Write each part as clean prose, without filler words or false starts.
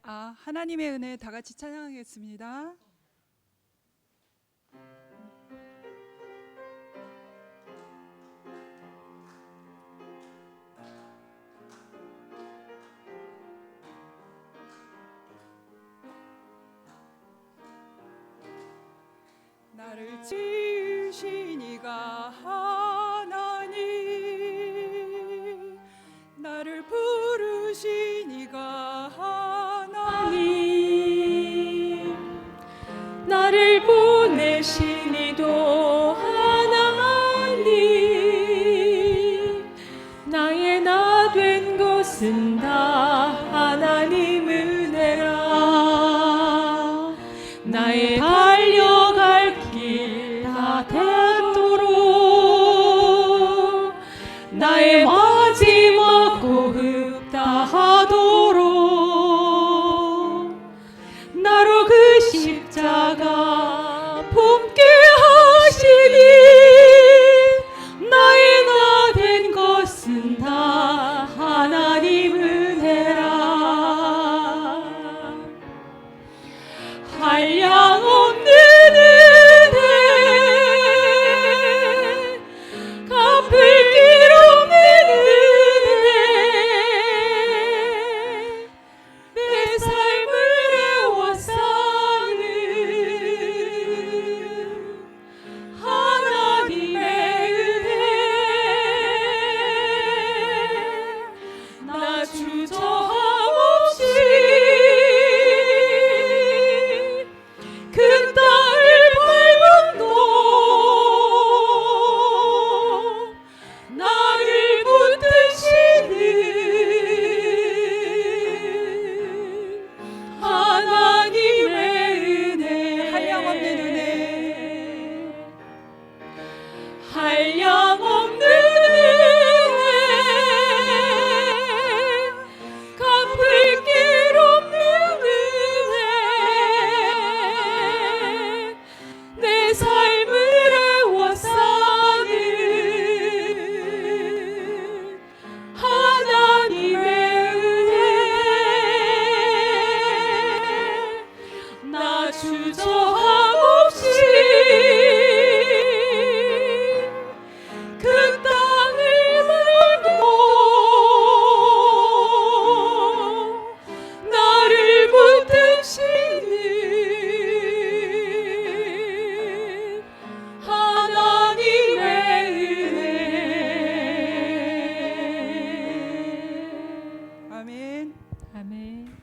하나님의 은혜 다 같이 찬양하겠습니다. 나를 지으신 이가 하나님, 나를 부르신 이가 하나님, 나를 보내신 이도 하나님, 나의 나 된 것은 다 하나님 은혜라. 나의 달려갈 길 다 되도록, 나의 마지막 호흡 다 하도록, 나로 그 십자가 품게 하시니, 나의 나 된 것은 다 하나님 은혜라. 한량없는 은혜, 갚을 길 없는 은혜, 내 삶을 애워싸는 하나님의 은혜, 나 주저함 없이 그 땅을 밟아도 나를 붙드시는 하나님의 은혜, 한량없는 은혜, 한량없는 은혜, 갚을 길 없는 은혜, 내 삶을 애워싸는 하나님의 은혜, 나 주저함 없이 그 땅을 밟고 나를 붙드시는 하나님의 은혜. 아멘. 아멘.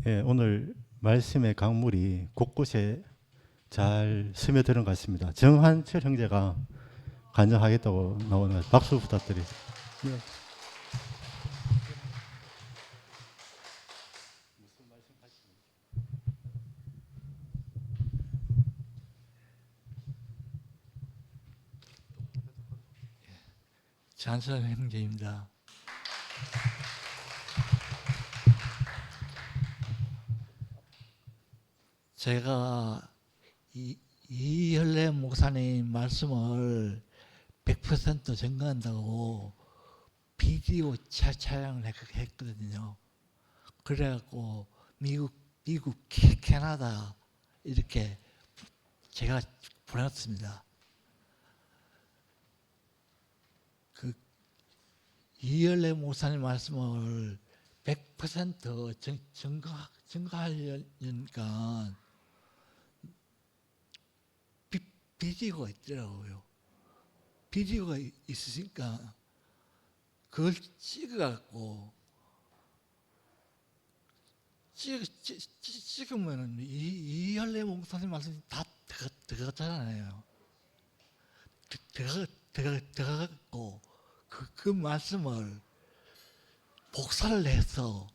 예, 오늘 말씀의 강물이 곳곳에 잘 스며드는 것 같습니다. 정한철 형제가 간증하겠다고 나오는 것 박수 부탁드립니다. 예. 잔선 형제입니다. 제가 이현래 목사님 말씀을 100% 증거한다고 비디오 촬영을 했거든요. 그래갖고 미국, 캐나다 이렇게 제가 보냈습니다. 그 이현래 목사님 말씀을 100% 증거하려니까 비디오가 있더라고요. 비디오가 있으니까 그걸 찍어갖고 찍으면은 이현래 목사님 말씀이 다 들어갔잖아요. 들어갔고 그 말씀을 복사를 해서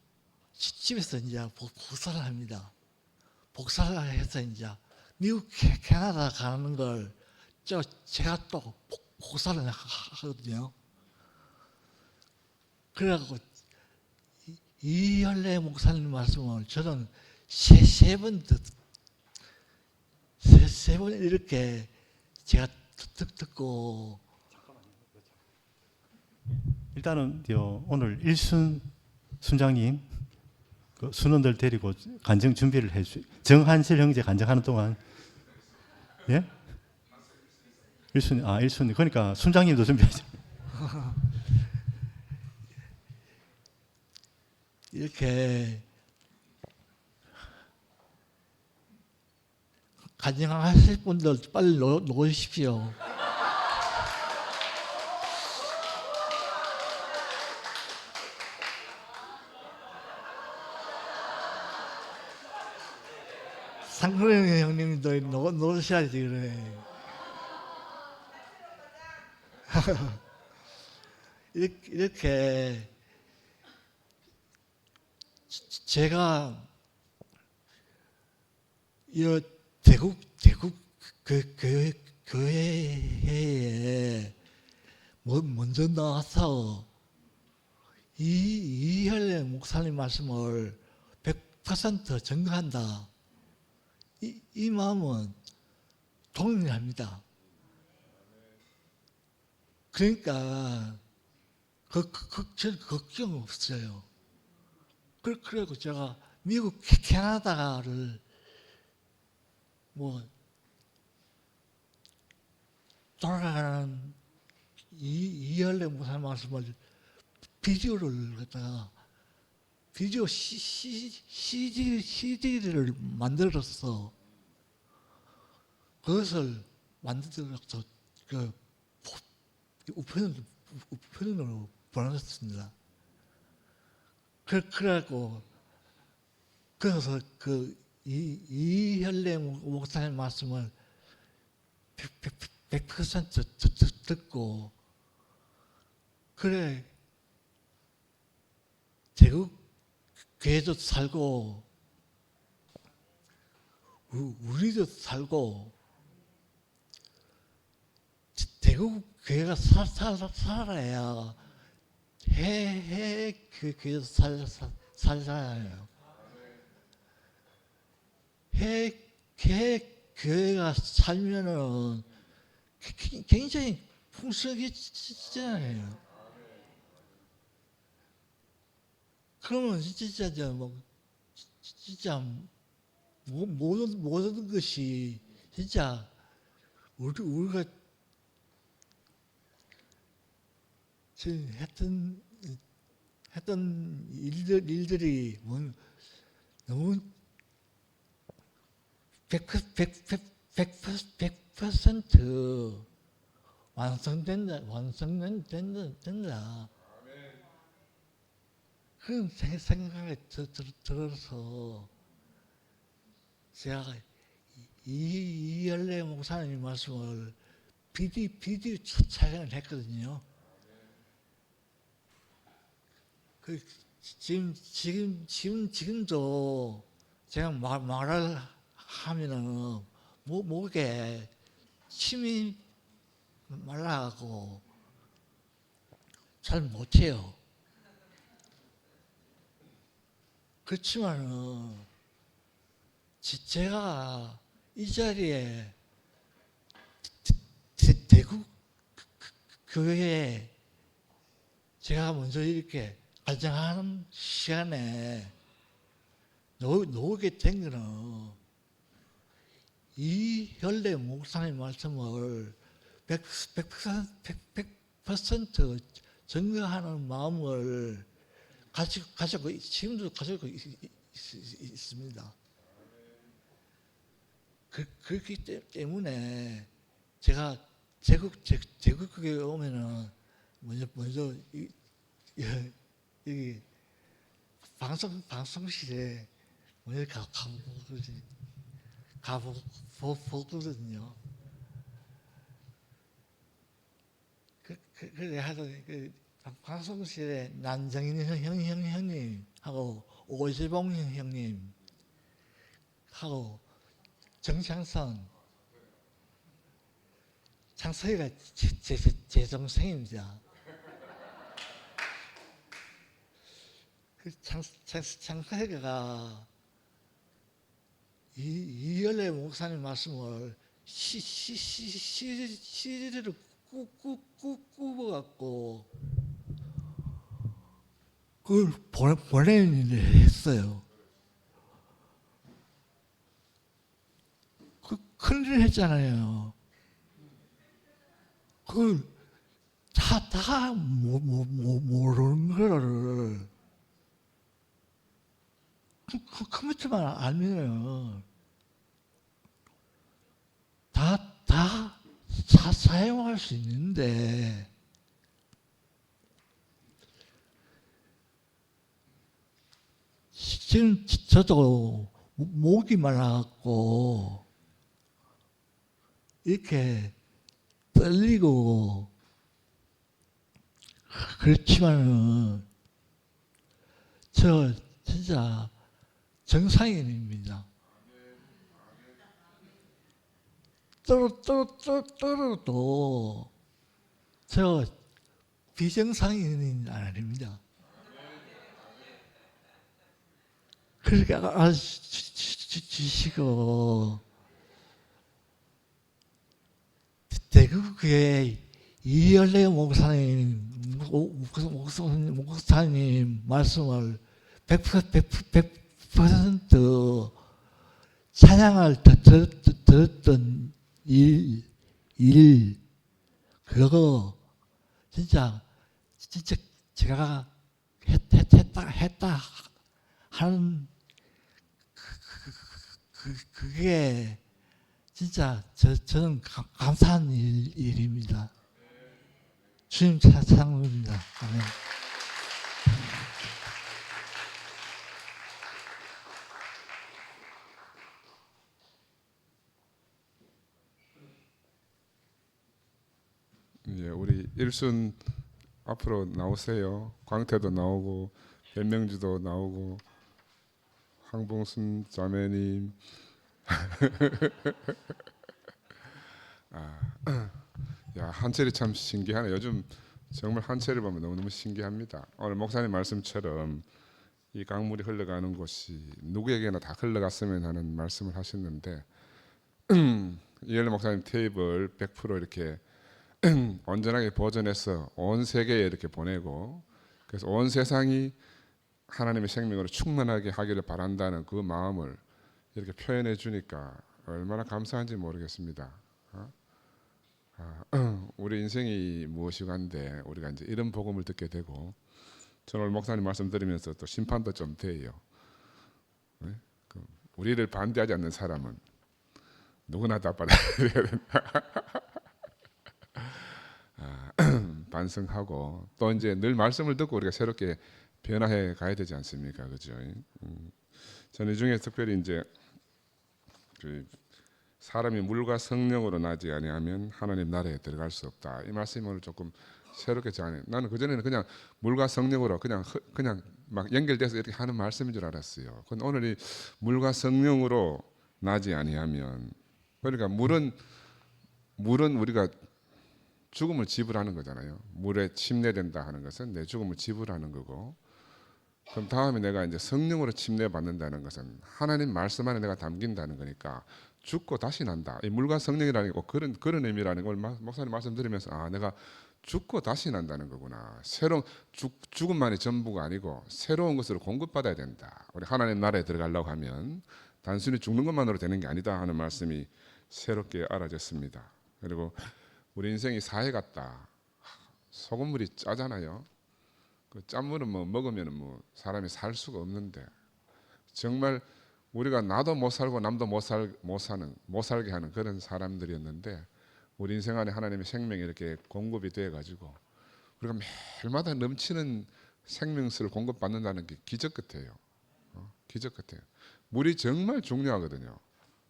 집에서 이제 복사를 합니다. 복사를 해서 이제 미국 캐나다 가는 걸 제가 또 복사를 하거든요. 그래갖고 이현래 목사님 말씀을 저는 세 번 이렇게 제가 듣고 일단은 오늘 일순 순장님 그 순원들 데리고 간증 준비를 해주. 정한실 형제 간증하는 동안 예? 일순 그러니까 순장님도 준비하죠. 이렇게 간증하실 분들 빨리 놓으십시오. 상근형 형님도 놓으셔야지 그래. 이렇게 제가 이 대국 교회에 먼저 나와서 이현래 목사님 말씀을 100% 증거한다. 이 마음은 동일합니다. 그러니까 저는 걱정 없어요. 그리고 제가 미국 캐나다를 돌아가는 이현래 목사님 말씀을 비디오를 갖다가 비디오 CD를 만들어서 그것을 만들어서 그 우편으로 보냈습니다. 그래갖고 그래서 이현래 목사님 말씀을 100% 듣고 그래 대국 교회도 살고 우리도 살고 대국 교회가 살아야 그 교회도 살잖아요. 교회가 살면은 굉장히 풍성해지잖아요. 그러면 진짜 모든 것이 진짜 우리가 지금 했던 일들이 너무 100% 완성된다. 그런 생각이 들어서 제가 이현래 목사님 말씀을 비디오 촬영을 했거든요. 지금도 제가 말을 하면은 목에 침이 말라가고 잘 못해요. 그렇지만은 제가 이 자리에 대국 교회에 제가 먼저 이렇게 간증하는 시간에 나오게 된 거는 이현래 목사님 말씀을 100% 증거하는 마음을 가지고 지금도 가지고 있습니다. 그렇기 때문에 제가 제국교회에 오면은 먼저 여기 방송실에 먼저 가보거든요. 그래 하던 방송실에 난정인 형님하고 오재봉 형님하고 정창선 장석이가 제 동생입니다. 그 장석이가 이열래 목사님 말씀을 CD로 꾹꾹꾹 굽어갖고 그걸 보내는 일을 했어요. 그 큰일 했잖아요. 그걸 다 모르는 거를 컴퓨터만 알면은 다 사용할 수 있는데 지금 저도 목이 말라갖고 이렇게 떨리고 그렇지만은 저 진짜 정상인입니다. 떨어도 저 비정상인은 아닙니다. 그러니까 주시고 대구교회 이열래 목사님 말씀을 100% 찬양을 들었던 일 그거 진짜 제가 했다 하는 그게 진짜 저는 감사한 일입니다. 주님 찬양합니다. 아멘. 예, 우리 일순 앞으로 나오세요. 광태도 나오고 변명주도 나오고 황봉순 자매님. 야, 한철이 참 신기하네. 요즘 정말 한철을 보면 너무너무 신기합니다. 오늘 목사님 말씀처럼 이 강물이 흘러가는 곳이 누구에게나 다 흘러갔으면 하는 말씀을 하셨는데 이열래 목사님 테이블 100% 이렇게 온전하게 보존해서 온 세계에 이렇게 보내고 그래서 온 세상이 하나님의 생명으로 충만하게 하기를 바란다는 그 마음을 이렇게 표현해 주니까 얼마나 감사한지 모르겠습니다. 우리 인생이 무엇이간데 우리가 이제 이런 복음을 듣게 되고 저는 오늘 목사님 말씀 들으면서 또 심판도 좀 돼요. 우리를 반대하지 않는 사람은 누구나 다 받아들여야 된다. 반성하고 또 이제 늘 말씀을 듣고 우리가 새롭게 변화해 가야 되지 않습니까, 그죠? 저는 이 중에 특별히 이제 그 사람이 물과 성령으로 나지 아니하면 하나님 나라에 들어갈 수 없다. 이 말씀이 오늘 조금 새롭게 전해. 나는 그 전에는 그냥 물과 성령으로 그냥 막 연결돼서 이렇게 하는 말씀인 줄 알았어요. 근데 오늘 이 물과 성령으로 나지 아니하면 그러니까 물은 우리가 죽음을 지불하는 거잖아요. 물에 침례된다 하는 것은 내 죽음을 지불하는 거고, 그럼 다음에 내가 이제 성령으로 침례받는다는 것은 하나님 말씀 안에 내가 담긴다는 거니까 죽고 다시 난다. 이 물과 성령이라는 거 그런 의미라는 걸 목사님 말씀 들으면서 내가 죽고 다시 난다는 거구나. 새로운 죽음만이 전부가 아니고 새로운 것으로 공급받아야 된다. 우리 하나님 나라에 들어가려고 하면 단순히 죽는 것만으로 되는 게 아니다 하는 말씀이 새롭게 알아졌습니다. 그리고 우리 인생이 사해 같다. 소금물이 짜잖아요. 그 짠물은 뭐 먹으면 뭐 사람이 살 수가 없는데 정말 우리가 나도 못 살고 남도 못 살게 하는 그런 사람들이었는데 우리 인생 안에 하나님의 생명이 이렇게 공급이 돼 가지고 우리가 매일마다 넘치는 생명수를 공급받는다는 게 기적 같아요. 기적 같아요. 물이 정말 중요하거든요.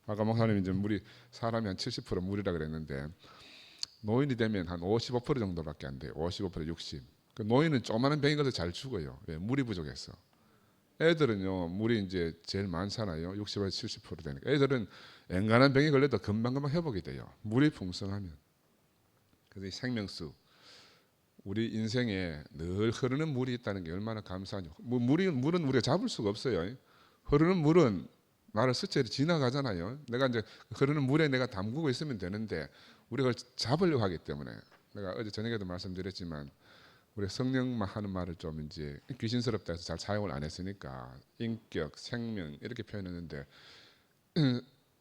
아까 목사님 이제 물이 사람이 한 70% 물이라 그랬는데 노인이 되면 한 55% 정도밖에 안 돼요. 55% 60. 그 노인은 조그마한 병이 걸려 잘 죽어요. 왜? 물이 부족해서. 애들은요 물이 이제 제일 많잖아요. 60에서 70% 되니까. 애들은 엔간한 병이 걸려도 금방금방 회복이 돼요. 물이 풍성하면. 그래서 이 생명수, 우리 인생에 늘 흐르는 물이 있다는 게 얼마나 감사하냐. 물은 우리가 잡을 수가 없어요. 흐르는 물은 나를 스쳐 지나가잖아요. 내가 이제 흐르는 물에 내가 담그고 있으면 되는데 우리가 그걸 잡으려고 하기 때문에, 내가 어제 저녁에도 말씀드렸지만 우리 성령만 하는 말을 좀 이제 귀신스럽다 해서 잘 사용을 안 했으니까 인격, 생명 이렇게 표현했는데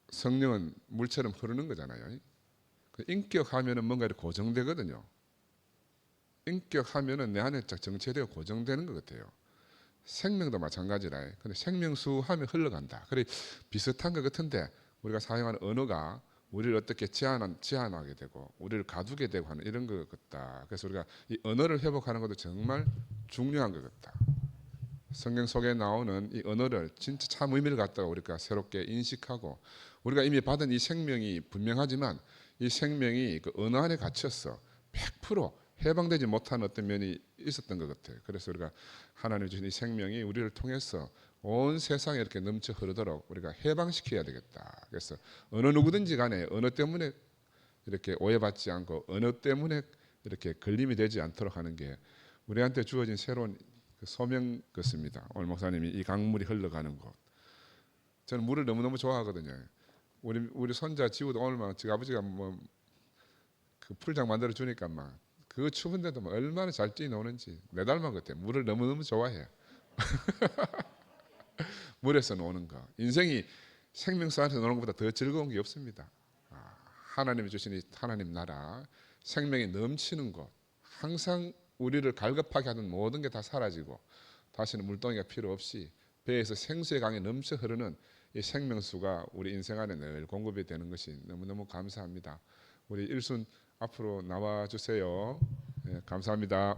성령은 물처럼 흐르는 거잖아요. 인격하면은 뭔가 이렇게 고정되거든요. 인격하면은 내 안에 딱 정체되어 고정되는 것 같아요. 생명도 마찬가지라. 근데 생명수 하면 흘러간다. 그래 비슷한 것 같은데 우리가 사용하는 언어가 우리를 어떻게 제한하게 되고 우리를 가두게 되고 하는 이런 것 같다. 그래서 우리가 이 언어를 회복하는 것도 정말 중요한 것 같다. 성경 속에 나오는 이 언어를 진짜 참 의미를 갖다가 우리가 새롭게 인식하고, 우리가 이미 받은 이 생명이 분명하지만 이 생명이 그 언어 안에 갇혔어 100% 해방되지 못한 어떤 면이 있었던 것 같아요. 그래서 우리가 하나님 주신 이 생명이 우리를 통해서 온 세상에 이렇게 넘쳐 흐르도록 우리가 해방시켜야 되겠다. 그래서 어느 누구든지 간에 언어 때문에 이렇게 오해받지 않고 언어 때문에 이렇게 걸림이 되지 않도록 하는 게 우리한테 주어진 새로운 소명 같습니다. 오늘 목사님이 이 강물이 흘러가는 곳, 저는 물을 너무너무 좋아하거든요. 우리 손자 지우도 오늘 막 지 아버지가 뭐 그 풀장 만들어 주니까 막 그 추운데도 막 얼마나 잘 뛰노는지 매달만 같아. 물을 너무너무 좋아해. 물에서 노는 거, 인생이 생명수 안에서 노는 것보다 더 즐거운 게 없습니다. 하나님이 주신 이 하나님 나라, 생명이 넘치는 곳, 항상 우리를 갈급하게 하던 모든 게 다 사라지고 다시는 물동이가 필요 없이 배에서 생수의 강에 넘쳐 흐르는 이 생명수가 우리 인생 안에 늘 공급이 되는 것이 너무너무 감사합니다. 우리 일순 앞으로 나와 주세요. 네, 감사합니다.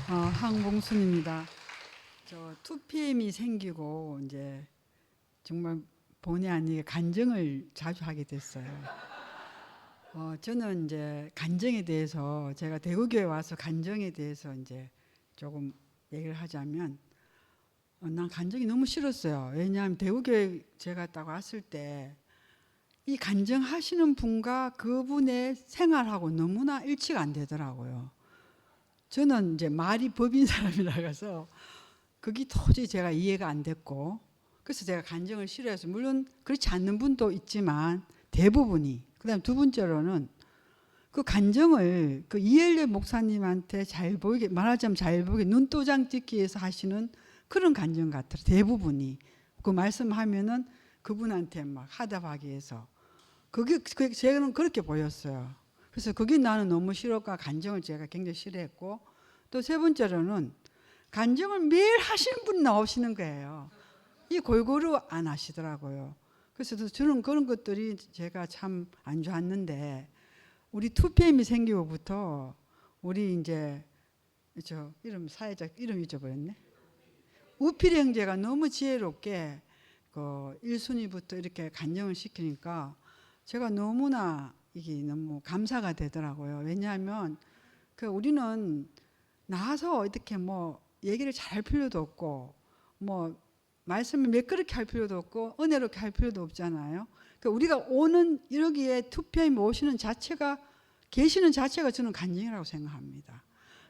항봉순입니다. 저 2PM이 생기고 이제 정말 본의 아니게 간증을 자주 하게 됐어요. 저는 이제 간증에 대해서, 제가 대구교회 와서 간증에 대해서 이제 조금 얘기를 하자면, 난 간증이 너무 싫었어요. 왜냐하면 대구교회 제가 딱 왔을 때 이 간증하시는 분과 그분의 생활하고 너무나 일치가 안 되더라고요. 저는 이제 말이 법인 사람이라서 그게 도저히 제가 이해가 안 됐고, 그래서 제가 간증을 싫어해서, 물론 그렇지 않는 분도 있지만 대부분이. 그다음 두 번째로는 그 간증을 그 이엘레 목사님한테 잘 보이게, 말하자면 잘 보이게 눈도장 찍기 위해서 하시는 그런 간증 같아요. 대부분이 그 말씀하면은 그분한테 막 하답하기 위해서, 그게 저는 그렇게 보였어요. 그래서 그게 나는 너무 싫었고 간증을 제가 굉장히 싫어했고, 또 세 번째로는 간증을 매일 하시는 분이 나오시는 거예요. 이 골고루 안 하시더라고요. 그래서 저는 그런 것들이 제가 참 안 좋았는데, 우리 2PM이 생기고부터 우리 이제 저 사회적 이름 잊어버렸네. 우필 형제가 너무 지혜롭게 그 1순위부터 이렇게 간증을 시키니까 제가 너무나 이게 너무 감사가 되더라고요. 왜냐하면 그 우리는 나와서 어떻게 뭐 얘기를 잘 할 필요도 없고, 뭐 말씀을 매끄럽게 할 필요도 없고 은혜롭게 할 필요도 없잖아요. 그러니까 우리가 오는 여기에 2PM 오시는 자체가, 계시는 자체가 저는 간증이라고 생각합니다.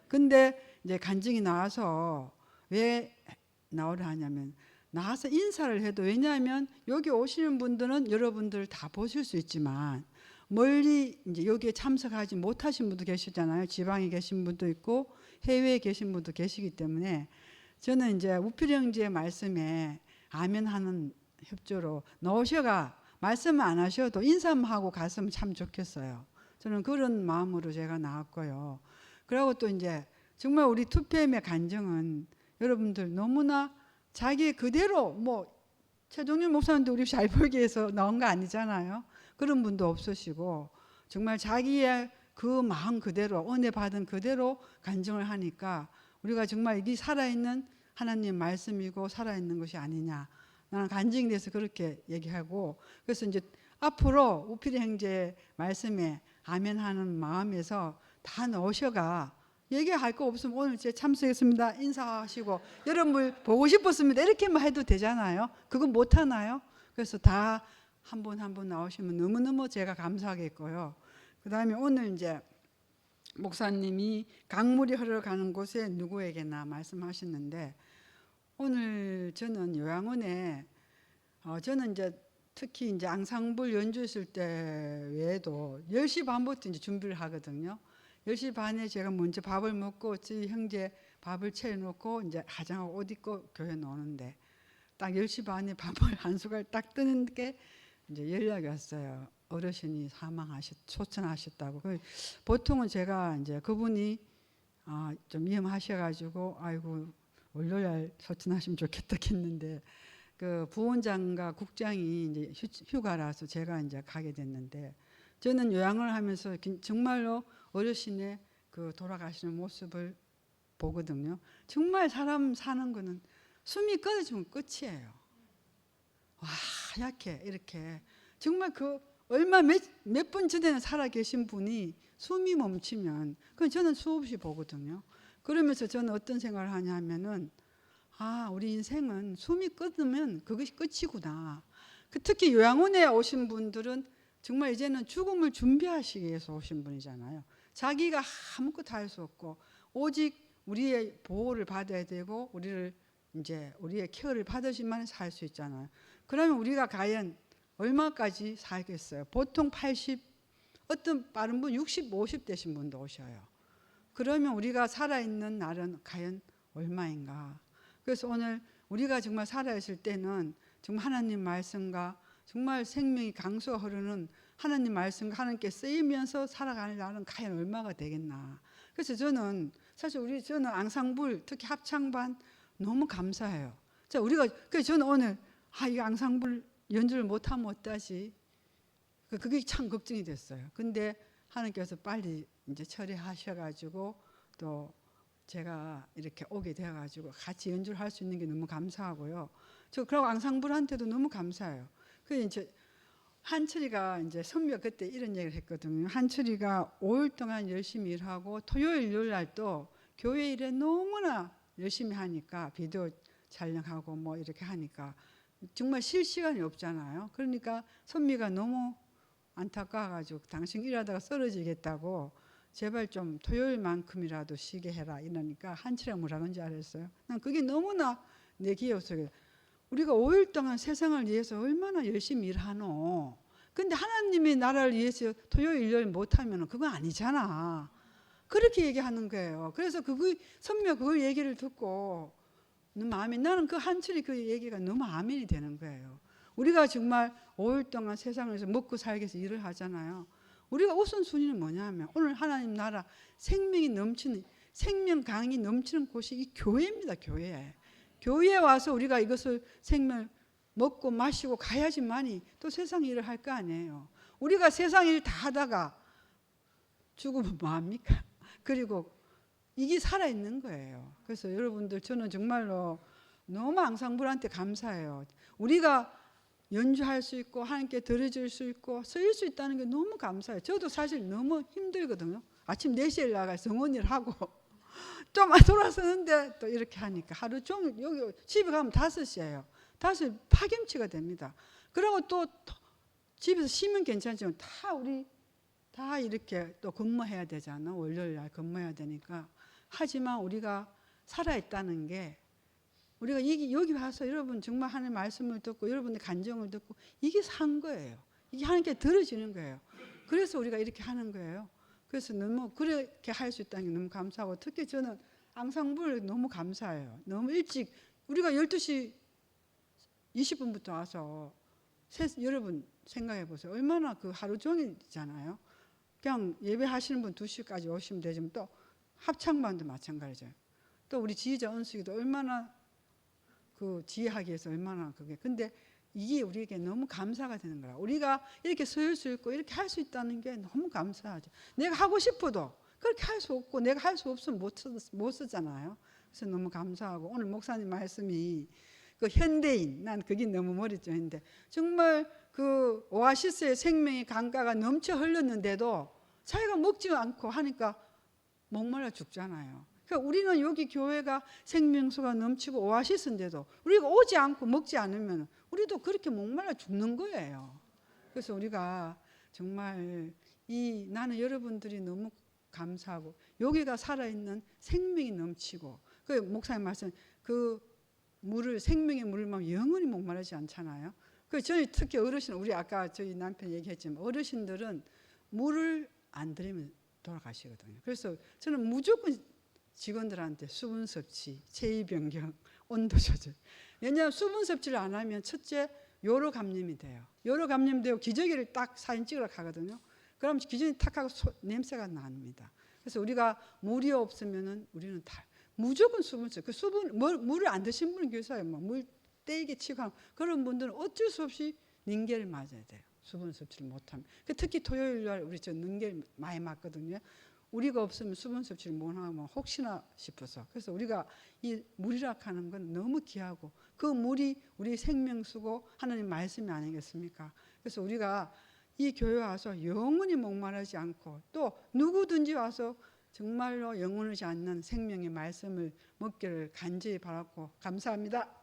근데 이제 간증이 나와서 왜 나오려 하냐면, 나와서 인사를 해도, 왜냐하면 여기 오시는 분들은 여러분들 다 보실 수 있지만 멀리 이제 여기에 참석하지 못하신 분도 계시잖아요. 지방에 계신 분도 있고 해외에 계신 분도 계시기 때문에, 저는 이제 우필 형제의 말씀에 아멘하는 협조로 나오셔가 말씀 안 하셔도 인사만 하고 갔으면 참 좋겠어요. 저는 그런 마음으로 제가 나왔고요. 그리고 또 이제 정말 우리 2PM의 간증은 여러분들 너무나 자기 그대로, 뭐 최종윤 목사님도 우리 잘 보이기 위해서 나온 거 아니잖아요. 그런 분도 없으시고 정말 자기의 그 마음 그대로, 은혜 받은 그대로 간증을 하니까 우리가 정말 이게 살아있는 하나님 말씀이고 살아있는 것이 아니냐, 나는 간증에 대해서 그렇게 얘기하고, 그래서 이제 앞으로 우필 형제 말씀에 아멘하는 마음에서 다 넣으셔가 얘기할 거 없으면 오늘 제 참석했습니다. 인사하시고 여러분을 보고 싶었습니다. 이렇게만 해도 되잖아요. 그건 못 하나요? 그래서 다 한 분 한 분 나오시면 너무너무 제가 감사하겠고요. 그다음에 오늘 이제 목사님이 강물이 흘러가는 곳에 누구에게나 말씀하셨는데 오늘 저는 요양원에 저는 이제 특히 이제 앙상블 연주했을 때 외에도 10시 반부터 이제 준비를 하거든요. 10시 반에 제가 먼저 밥을 먹고 저희 형제 밥을 채워놓고 이제 화장하고 옷 입고 교회 나오는데 딱 10시 반에 밥을 한 숟갈 딱 뜨는 게 이제 연락이 왔어요. 어르신이 소천하셨다고. 보통은 제가 이제 그분이 좀 위험하셔가지고 아이고 월요일 소천하시면 좋겠다 했는데 그 부원장과 국장이 이제 휴가라서 제가 이제 가게 됐는데 저는 요양을 하면서 정말로 어르신의 그 돌아가시는 모습을 보거든요. 정말 사람 사는 거는 숨이 끊어지면 끝이에요. 와, 하얗게 이렇게 정말 그 얼마 몇 분 전에는 살아 계신 분이 숨이 멈추면 그 저는 수없이 보거든요. 그러면서 저는 어떤 생각을 하냐면은 우리 인생은 숨이 끊으면 그것이 끝이구나. 특히 요양원에 오신 분들은 정말 이제는 죽음을 준비하시기 위해서 오신 분이잖아요. 자기가 아무것도 할 수 없고 오직 우리의 보호를 받아야 되고 우리의 케어를 받으시면 살 수 있잖아요. 그러면 우리가 과연 얼마까지 살겠어요? 보통 80, 어떤 빠른 분 60, 50 되신 분도 오셔요. 그러면 우리가 살아있는 날은 과연 얼마인가? 그래서 오늘 우리가 정말 살아있을 때는 정말 하나님 말씀과 정말 생명이 강수가 흐르는 하나님 말씀과 하나님께 쓰이면서 살아가는 날은 과연 얼마가 되겠나. 그래서 저는 사실 저는 앙상블 특히 합창반 너무 감사해요. 자, 그래서 저는 오늘 이 앙상블 연주를 못하면 어떠지? 그게 참 걱정이 됐어요. 근데 하나님께서 빨리 이제 처리하셔가지고 또 제가 이렇게 오게 되어가지고 같이 연주를 할 수 있는 게 너무 감사하고요. 그리고 앙상블한테도 너무 감사해요. 그래서 이제 한철이가 이제 선배가 그때 이런 얘기를 했거든요. 한철이가 5일 동안 열심히 일하고 토요일, 일요일 날 또 교회 일에 너무나 열심히 하니까 비디오 촬영하고 뭐 이렇게 하니까 정말 쉴 시간이 없잖아요. 그러니까 선미가 너무 안타까워가지고 당신 일하다가 쓰러지겠다고 제발 좀 토요일만큼이라도 쉬게 해라 이러니까 한철이가 뭐라 그런지 알았어요. 난 그게 너무나 내 기억 속에 우리가 5일 동안 세상을 위해서 얼마나 열심히 일하노. 근데 하나님의 나라를 위해서 토요일, 일요일 못하면 그건 아니잖아. 그렇게 얘기하는 거예요. 그래서 선미가 그걸 얘기를 듣고 너무 나는 그 한철이 그 얘기가 너무 아멘이 되는 거예요. 우리가 정말 5일 동안 세상에서 먹고 살기 위해서 일을 하잖아요. 우리가 우선순위는 뭐냐면 오늘 하나님 나라 생명이 넘치는 생명 강이 넘치는 곳이 이 교회입니다. 교회에 와서 우리가 이것을 생명을 먹고 마시고 가야지만이 또 세상 일을 할 거 아니에요. 우리가 세상 일 다 하다가 죽으면 뭐합니까? 그리고 이게 살아있는 거예요. 그래서 여러분들 저는 정말로 너무 앙상블한테 감사해요. 우리가 연주할 수 있고 하나님께 드려줄 수 있고 쓰일 수 있다는 게 너무 감사해요. 저도 사실 너무 힘들거든요. 아침 4시에 나가서 성원일 하고 좀 돌아서는데 또 이렇게 하니까 하루 종일 여기 집에 가면 5시예요. 5시 파김치가 됩니다. 그리고 또 집에서 쉬면 괜찮지만 다 이렇게 또 근무해야 되잖아. 월요일 날 근무해야 되니까. 하지만 우리가 살아있다는 게 우리가 여기 와서 여러분 정말 하나님의 말씀을 듣고 여러분의 간정을 듣고 이게 산 거예요. 이게 하나님께 들어지는 거예요. 그래서 우리가 이렇게 하는 거예요. 그래서 너무 그렇게 할 수 있다는 게 너무 감사하고 특히 저는 앙상블 너무 감사해요. 너무 일찍 우리가 12시 20분부터 와서 여러분 생각해 보세요. 얼마나 그 하루 종일이잖아요. 그냥 예배하시는 분 2시까지 오시면 되지만 또 합창반도 마찬가지죠. 또 우리 지휘자 은숙이도 얼마나 그 지휘하기 위해서 얼마나 그게 근데 이게 우리에게 너무 감사가 되는 거야. 우리가 이렇게 서일 수 있고 이렇게 할 수 있다는 게 너무 감사하죠. 내가 하고 싶어도 그렇게 할 수 없고 내가 할 수 없으면 못 쓰잖아요. 그래서 너무 감사하고 오늘 목사님 말씀이 그 현대인 난 그게 너무 머리 쪽인데 정말 그 오아시스의 생명의 강가가 넘쳐 흘렀는데도 자기가 먹지 않고 하니까 목말라 죽잖아요. 그러니까 우리는 여기 교회가 생명수가 넘치고 오아시스인데도 우리가 오지 않고 먹지 않으면 우리도 그렇게 목말라 죽는 거예요. 그래서 우리가 정말 나는 여러분들이 너무 감사하고 여기가 살아있는 생명이 넘치고 그 목사님 말씀 그 물을 생명의 물을 마시면 영원히 목마르지 않잖아요. 그 저희 특히 어르신 우리 아까 저희 남편 얘기했지만 어르신들은 물을 안 들이면 돌아가시거든요. 그래서 저는 무조건 직원들한테 수분 섭취, 체위 변경, 온도 조절. 왜냐하면 수분 섭취를 안 하면 첫째 요로 감염이 돼요. 요로 감염되고 기저귀를 딱 사진 찍으러 가거든요. 그럼 기저귀 탁 하고 냄새가 납니다. 그래서 우리가 물이 없으면은 우리는 다 무조건 수분 섭취. 그 수분 물을 안 드신 분은 교사예요. 물 떼이게 치고 하면 그런 분들은 어쩔 수 없이 닌겔을 맞아야 돼요. 수분 섭취를 못하면. 특히 토요일 날 우리 저 닌겔 많이 맞거든요. 우리가 없으면 수분 섭취를 못하면 혹시나 싶어서. 그래서 우리가 이 물이라 하는 건 너무 귀하고 그 물이 우리 생명수고 하나님 말씀이 아니겠습니까? 그래서 우리가 이 교회 와서 영원히 목마르지 않고 또 누구든지 와서 정말로 영원하지 않는 생명의 말씀을 먹기를 간절히 바랐고 감사합니다.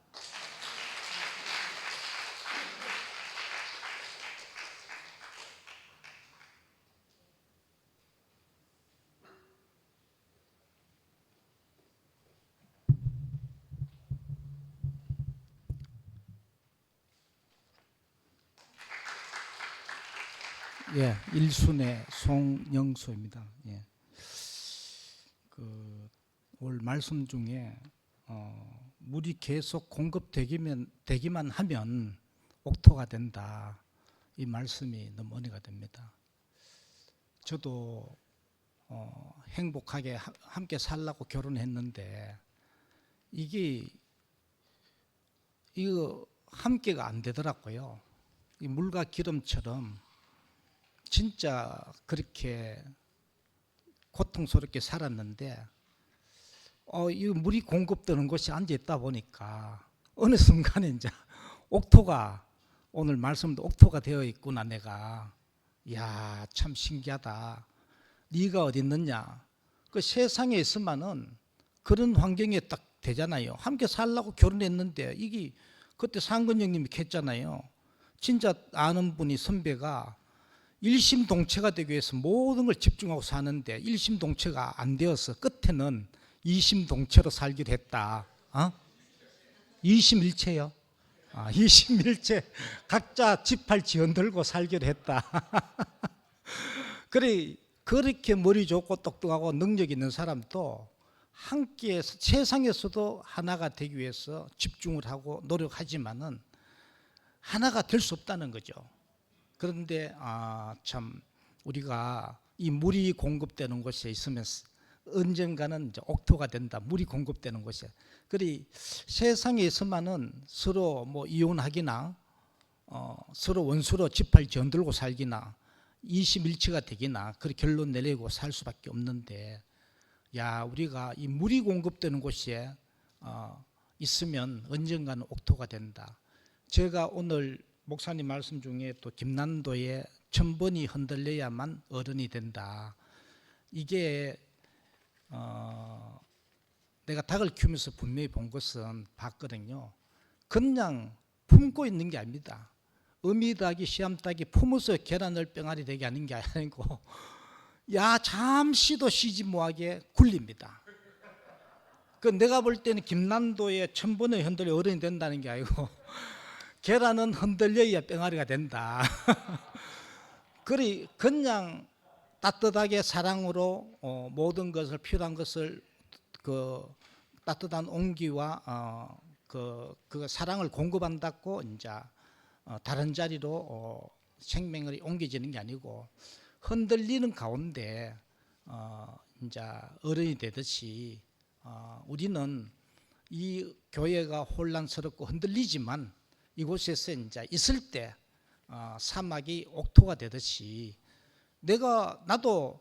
예, 일순의 송영수입니다. 예. 올 말씀 중에 물이 계속 공급되기만 하면 옥토가 된다. 이 말씀이 너무 은혜가 됩니다. 저도 행복하게 함께 살라고 결혼했는데 이거 함께가 안 되더라고요. 이 물과 기름처럼 진짜 그렇게 고통스럽게 살았는데 이 물이 공급되는 곳이 앉아 있다 보니까 어느 순간에 이제 옥토가 오늘 말씀도 옥토가 되어 있구나 내가. 이야 참 신기하다. 네가 어디 있느냐. 그 세상에 있으면은 그런 환경에 딱 되잖아요. 함께 살라고 결혼했는데 이게 그때 상근 형님이 했잖아요. 진짜 아는 분이 선배가 일심동체가 되기 위해서 모든 걸 집중하고 사는데 일심동체가 안 되어서 끝에는 이심동체로 살기로 했다. 이심일체요. 이심일체 각자 지팔 지연 들고 살기로 했다. 그래 그렇게 머리 좋고 똑똑하고 능력 있는 사람도 함께 세상에서도 하나가 되기 위해서 집중을 하고 노력하지만은 하나가 될 수 없다는 거죠. 그런데 참 우리가 이 물이 공급되는 곳에 있으면 언젠가는 이제 옥토가 된다. 물이 공급되는 곳에. 그리 세상에 있으면은 서로 뭐 이혼하기나 서로 원수로 지팔 전들고 살기나 이심일체가 되기나 그렇게 결론 내리고 살 수밖에 없는데 야 우리가 이 물이 공급되는 곳에 있으면 언젠가는 옥토가 된다. 제가 오늘 목사님 말씀 중에 또 김난도에 1000번이 흔들려야만 어른이 된다. 이게 내가 닭을 키우면서 분명히 본 것은 봤거든요. 그냥 품고 있는 게 아닙니다. 어미닭이 씨암닭이 품어서 계란을 병아리 되게 하는 게 아니고 야 잠시도 쉬지 못하게 굴립니다. 그 내가 볼 때는 김난도에 1000번을 흔들려 어른이 된다는 게 아니고 계란은 흔들려야 병아리가 된다. 그리 그냥 따뜻하게 사랑으로 모든 것을 필요한 것을 그 따뜻한 온기와 그 사랑을 공급한다고 이제 다른 자리로 생명을 옮겨지는 게 아니고 흔들리는 가운데 이제 어른이 되듯이 우리는 이 교회가 혼란스럽고 흔들리지만 이곳에서 이제 있을 때 사막이 옥토가 되듯이 나도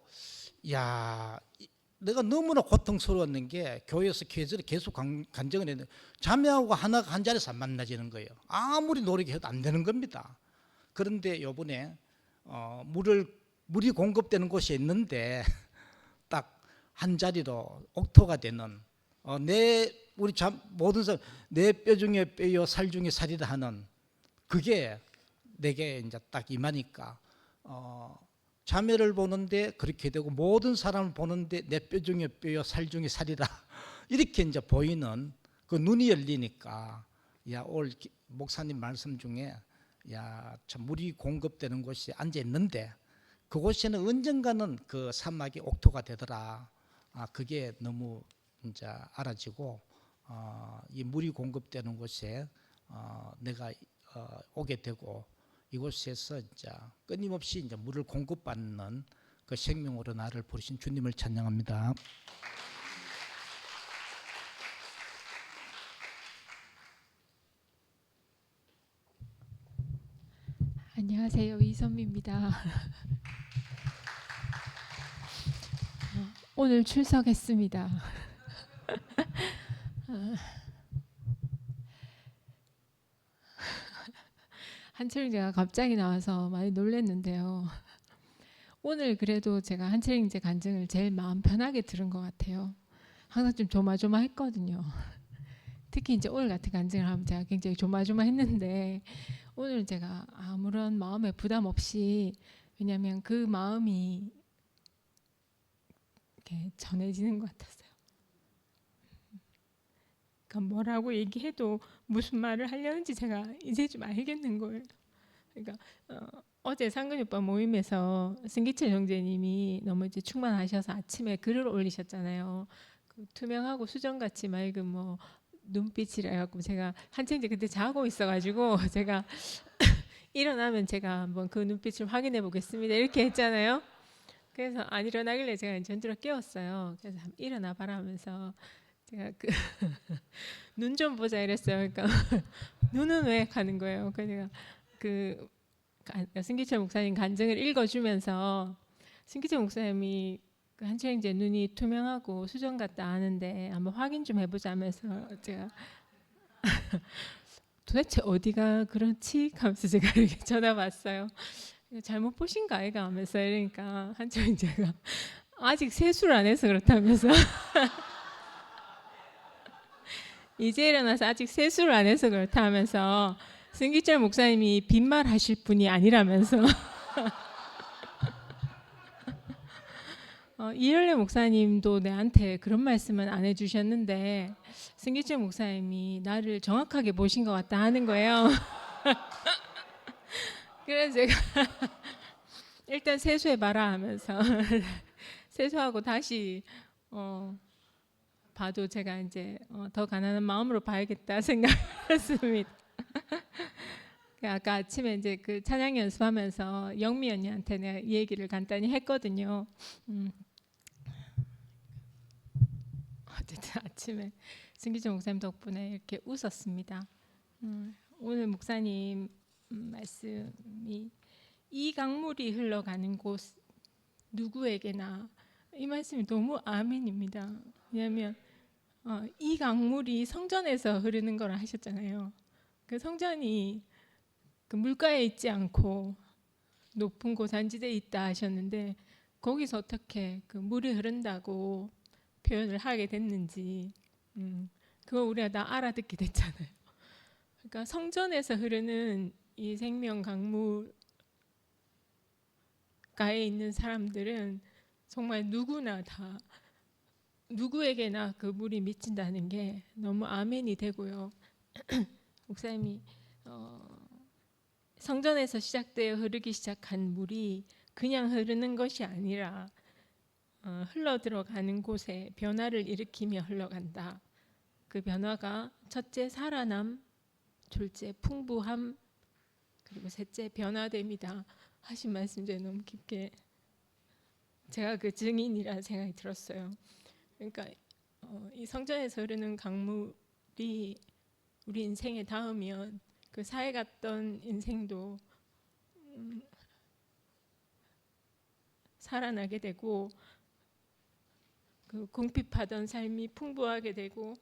내가 너무나 고통스러웠는 게 교회에서 계속 간증을 했는데 자매하고 하나가 한 자리에서 안 만나지는 거예요. 아무리 노력해도 안 되는 겁니다. 그런데 요번에 물이 공급되는 곳이 있는데 딱 한 자리로 옥토가 되는 내 우리 모든 사람 내 뼈 중에 뼈요 살 중에 살이라 하는 그게 내게 이제 딱 임하니까 자매를 보는데 그렇게 되고 모든 사람을 보는데 내 뼈 중에 뼈요 살 중에 살이라 이렇게 이제 보이는 그 눈이 열리니까 올 목사님 말씀 중에 참 물이 공급되는 곳이 앉아 있는데 그곳에는 언젠가는 그 사막이 옥토가 되더라. 그게 너무 이제 알아지고 이 물이 공급되는 곳에 내가 오게 되고 이곳에서 이제 끊임없이 이제 물을 공급받는 그 생명으로 나를 부르신 주님을 찬양합니다. 안녕하세요. 이선미입니다. 오늘 출석했습니다. 한철이가 갑자기 나와서 많이 놀랐는데요. 오늘 그래도 제가 한철이제 간증을 제일 마음 편하게 들은 것 같아요. 항상 좀 조마조마했거든요. 특히 이제 오늘 같은 간증을 하면 제가 굉장히 조마조마했는데 오늘 제가 아무런 마음에 부담 없이 왜냐하면 그 마음이 이렇게 전해지는 것 같았어요. 그러니까 뭐라고 얘기해도 무슨 말을 하려는지 제가 이제 좀 알겠는 거예요. 그러니까 어제 상근이 오빠 모임에서 승기철 형제님이 너무 이제 충만하셔서 아침에 글을 올리셨잖아요. 그 투명하고 수정같이 맑은 뭐 눈빛이라 해갖고 제가 한참 이제 그때 자고 있어가지고 제가 일어나면 제가 한번 그 눈빛을 확인해 보겠습니다 이렇게 했잖아요. 그래서 안 일어나길래 제가 전주로 깨웠어요. 그래서 일어나 봐라 하면서 제가 그 눈 좀 보자 이랬어요. 그러니까 눈은 왜 가는 거예요. 그래서 제가 승기철 목사님 간증을 읽어주면서 승기철 목사님이 그 한철형제 눈이 투명하고 수정 같다 아는데 한번 확인 좀 해보자면서 제가 도대체 어디가 그렇지? 하면서 제가 이렇게 쳐다봤어요. 잘못 보신가 아이가 하면서 이러니까 한철형제가 아직 세수를 안 해서 그렇다면서 이제 일어나서 아직 세수를 안 해서 그렇다 하면서 승기철 목사님이 빈말 하실 분이 아니라면서 이열래 목사님도 내한테 그런 말씀은 안 해주셨는데 승기철 목사님이 나를 정확하게 보신 것 같다 하는 거예요. 그래서 제가 일단 세수해봐라 하면서 세수하고 다시 봐도 제가 이제 더 가난한 마음으로 봐야겠다 생각했습니다. 아까 아침에 이제 그 찬양 연습하면서 영미 언니한테 내가 이 얘기를 간단히 했거든요. 어쨌든 아침에 승기철 목사님 덕분에 이렇게 웃었습니다. 오늘 목사님 말씀이 이 강물이 흘러가는 곳 누구에게나 이 말씀이 너무 아멘입니다. 왜냐하면 이 강물이 성전에서 흐르는 거라 하셨잖아요. 그 성전이 그 물가에 있지 않고 높은 고산지대에 있다 하셨는데 거기서 어떻게 그 물이 흐른다고 표현을 하게 됐는지 그거 우리가 다 알아듣게 됐잖아요. 그러니까 성전에서 흐르는 이 생명 강물가에 있는 사람들은 정말 누구나 다 누구에게나 그 물이 미친다는 게 너무 아멘이 되고요. 목사님이 성전에서 시작되어 흐르기 시작한 물이 그냥 흐르는 것이 아니라 흘러 들어가는 곳에 변화를 일으키며 흘러간다. 그 변화가 첫째 살아남, 둘째 풍부함, 그리고 셋째 변화됨이다 하신 말씀 중에 너무 깊게 제가 그 증인이라는 생각이 들었어요. 그러니까 이 성전에서 흐르는 강물이 우리 인생에 닿으면 그 사해 갔던 인생도 살아나게 되고 그 궁핍하던 삶이 풍부하게 되고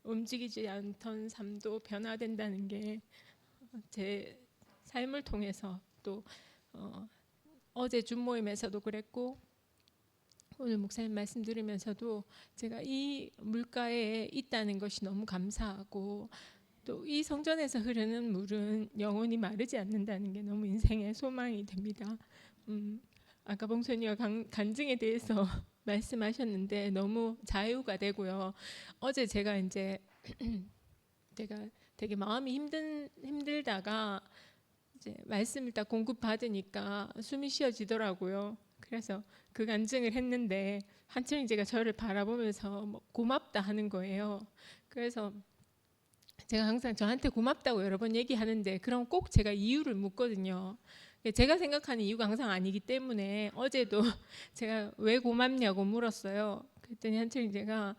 움직이지 않던 삶도 변화된다는 게 제 삶을 통해서 또 어제 줌 모임에서도 그랬고 오늘 목사님 말씀 들으면서도 제가 이 물가에 있다는 것이 너무 감사하고 또 이 성전에서 흐르는 물은 영원히 마르지 않는다는 게 너무 인생의 소망이 됩니다. 아까 봉선이가 간증에 대해서 말씀하셨는데 너무 자유가 되고요. 어제 제가 이제 제가 되게 마음이 힘들다가 이제 말씀을 딱 공급 받으니까 숨이 쉬어지더라고요. 그래서 그 간증을 했는데 한철이제가 저를 바라보면서 뭐 고맙다 하는 거예요. 그래서 제가 항상 저한테 고맙다고 여러 번 얘기하는데 그럼 꼭 제가 이유를 묻거든요. 제가 생각하는 이유가 항상 아니기 때문에 어제도 제가 왜 고맙냐고 물었어요. 그랬더니 한철이제가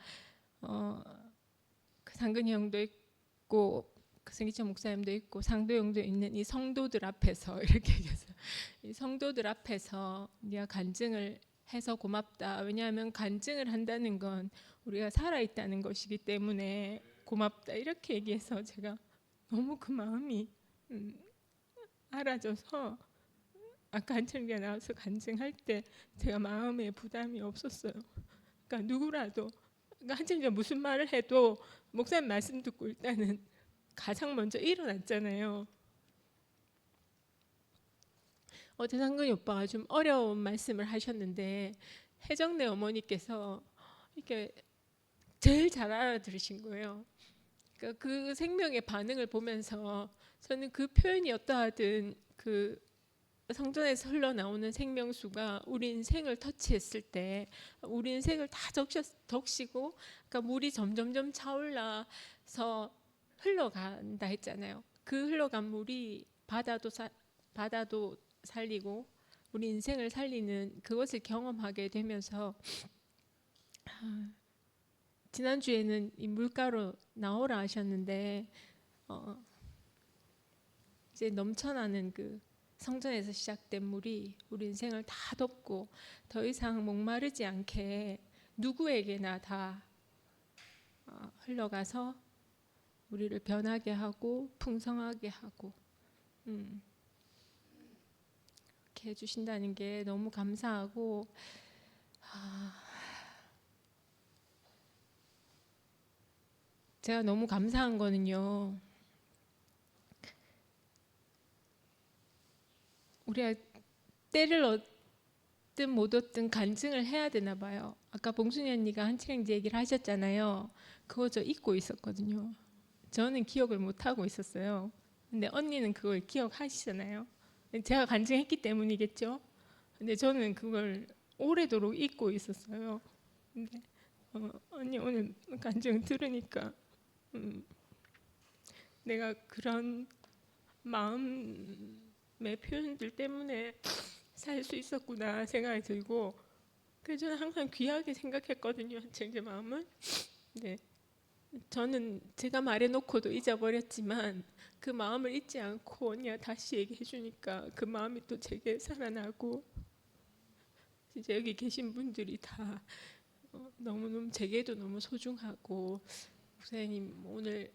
그 상근이 형도 있고 그 승기천 목사님도 있고 상도형도 있는 이 성도들 앞에서 이렇게 얘기했어요. 이 성도들 앞에서 네가 간증을 해서 고맙다. 왜냐하면 간증을 한다는 건 우리가 살아있다는 것이기 때문에 고맙다. 이렇게 얘기해서 제가 너무 그 마음이 알아져서 아까 한철이가 나와서 간증할 때 제가 마음에 부담이 없었어요. 그러니까 누구라도 그러니까 한철이가 무슨 말을 해도 목사님 말씀 듣고 일단은 가장 먼저 일어났잖아요. 어제 상근이 오빠가 좀 어려운 말씀을 하셨는데 혜정네 어머니께서 이렇게 제일 잘 알아들으신 거예요. 그러니까 그 생명의 반응을 보면서 저는 그 표현이 어떠하든 그 성전에서 흘러나오는 생명수가 우리 인생을 터치했을 때 우리 인생을 다 적시고 그러니까 물이 점점점 차올라서 흘러간다 했잖아요. 그 흘러간 물이 바다도 살리고 우리 인생을 살리는 그것을 경험하게 되면서 지난주에는 이 물가로 나오라 하셨는데 이제 넘쳐나는 그 성전에서 시작된 물이 우리 인생을 다 덮고 더 이상 목마르지 않게 누구에게나 다 흘러가서 우리를 변하게 하고 풍성하게 하고 이렇게 해주신다는 게 너무 감사하고 제가 너무 감사한 거는요. 우리가 때를 얻든 못 얻든 간증을 해야 되나 봐요. 아까 봉순이 언니가 한치령제 얘기를 하셨잖아요. 그거 저 잊고 있었거든요. 저는 기억을 못 하고 있었어요. 근데 언니는 그걸 기억하시잖아요. 제가 간증했기 때문이겠죠. 근데 저는 그걸 오래도록 잊고 있었어요. 근데 언니 오늘 간증 들으니까 내가 그런 마음의 표현들 때문에 살 수 있었구나 생각이 들고 그래서 저는 항상 귀하게 생각했거든요. 제 마음을. 네. 저는 제가 말해놓고도 잊어버렸지만 그 마음을 잊지 않고 언니가 다시 얘기해 주니까 그 마음이 또 제게 살아나고 진짜 여기 계신 분들이 다 너무너무 제게도 너무 소중하고 목사님 오늘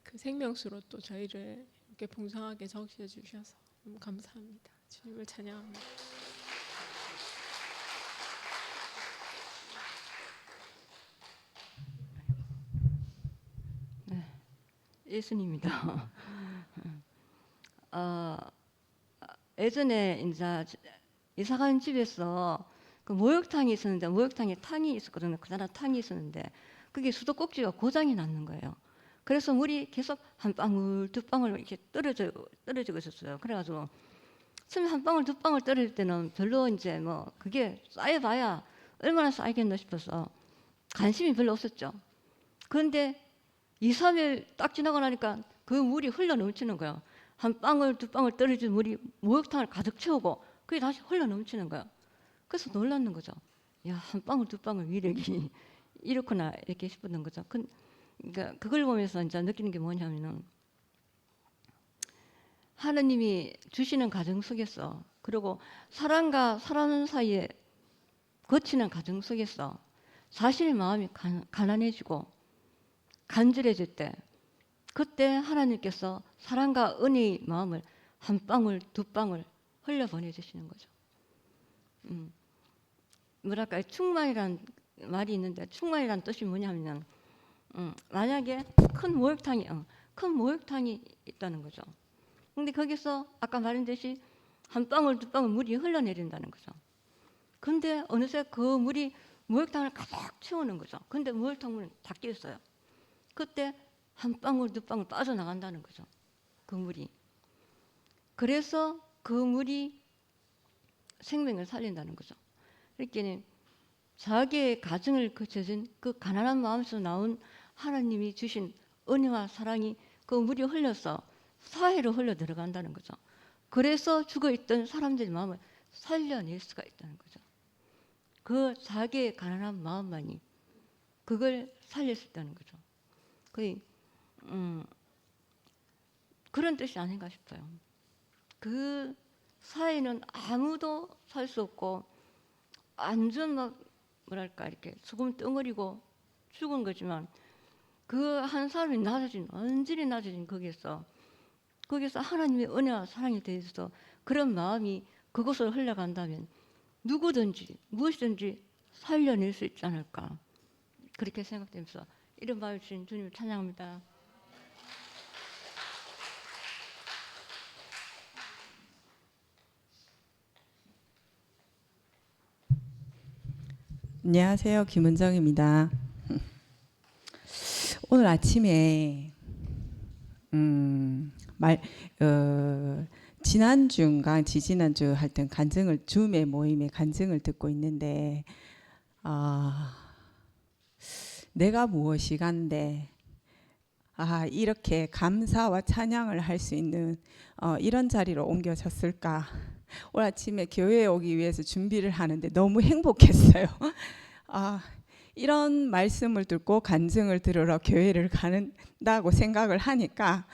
그 생명수로 또 저희를 이렇게 풍성하게 적셔 주셔서 너무 감사합니다. 주님을 찬양합니다. 예수님입니다. 예전에 이제 이사간 집에서 그 목욕탕이 있었는데 목욕탕에 탕이 있었거든요. 그 나라 탕이 있었는데 그게 수도꼭지가 고장이 났는 거예요. 그래서 물이 계속 한 방울 두 방울 이렇게 떨어지고 있었어요. 그래가지고 처음에 한 방울 두 방울 떨어질 때는 별로 이제 뭐 그게 쌓여봐야 얼마나 쌓이겠나 싶어서 관심이 별로 없었죠. 그런데 2, 3일 딱 지나고 나니까 그 물이 흘러 넘치는 거예요. 한 방울 두 방울 떨어진 물이 목욕탕을 가득 채우고 그게 다시 흘러 넘치는 거예요. 그래서 놀랐는 거죠. 야, 한 방울 두 방울 위력이 이렇구나 이렇게 싶었던 거죠. 그러니까 그걸 보면서 이제 느끼는 게 뭐냐면은 하나님이 주시는 가정 속에서 그리고 사람과 사람 사이에 거치는 가정 속에서 자신의 마음이 가난해지고 간절해질 때 그때 하나님께서 사랑과 은혜의 마음을 한 방울 두 방울 흘려 보내주시는 거죠. 뭐랄까 충만이란 말이 있는데 충만이란 뜻이 뭐냐면 만약에 큰 목욕탕이 있다는 거죠. 근데 거기서 아까 말했듯이 한 방울 두 방울 물이 흘러내린다는 거죠. 근데 어느새 그 물이 목욕탕을 가득 채우는 거죠. 근데 목욕탕 문은 닫혀 있어요. 그때 한 방울 두 방울 빠져나간다는 거죠. 그 물이. 그래서 그 물이 생명을 살린다는 거죠. 이렇게 자기의 가정을 거쳐진 그 가난한 마음에서 나온 하나님이 주신 은혜와 사랑이 그 물이 흘러서 사회로 흘러 들어간다는 거죠. 그래서 죽어있던 사람들의 마음을 살려낼 수가 있다는 거죠. 그 자기의 가난한 마음만이 그걸 살릴 수 있다는 거죠. 거의 그런 뜻이 아닌가 싶어요. 그 사회는 아무도 살 수 없고 완전 막 뭐랄까 이렇게 소금 덩어리고 죽은 거지만 그 한 사람이 완전히 낮아진 거기서 하나님의 은혜와 사랑에 대해서 그런 마음이 그곳으로 흘러간다면 누구든지 무엇이든지 살려낼 수 있지 않을까 그렇게 생각되면서 이런 마음을 주신 주님을 찬양합니다. 안녕하세요. 김은정입니다. 오늘 아침에 지난주인가 지지난주 하여튼 줌의 모임의 간증을 듣고 있는데 내가 무엇이간데 이렇게 감사와 찬양을 할 수 있는 이런 자리로 옮겨졌을까. 오늘 아침에 교회에 오기 위해서 준비를 하는데 너무 행복했어요. 이런 말씀을 듣고 간증을 들으러 교회를 간다고 생각을 하니까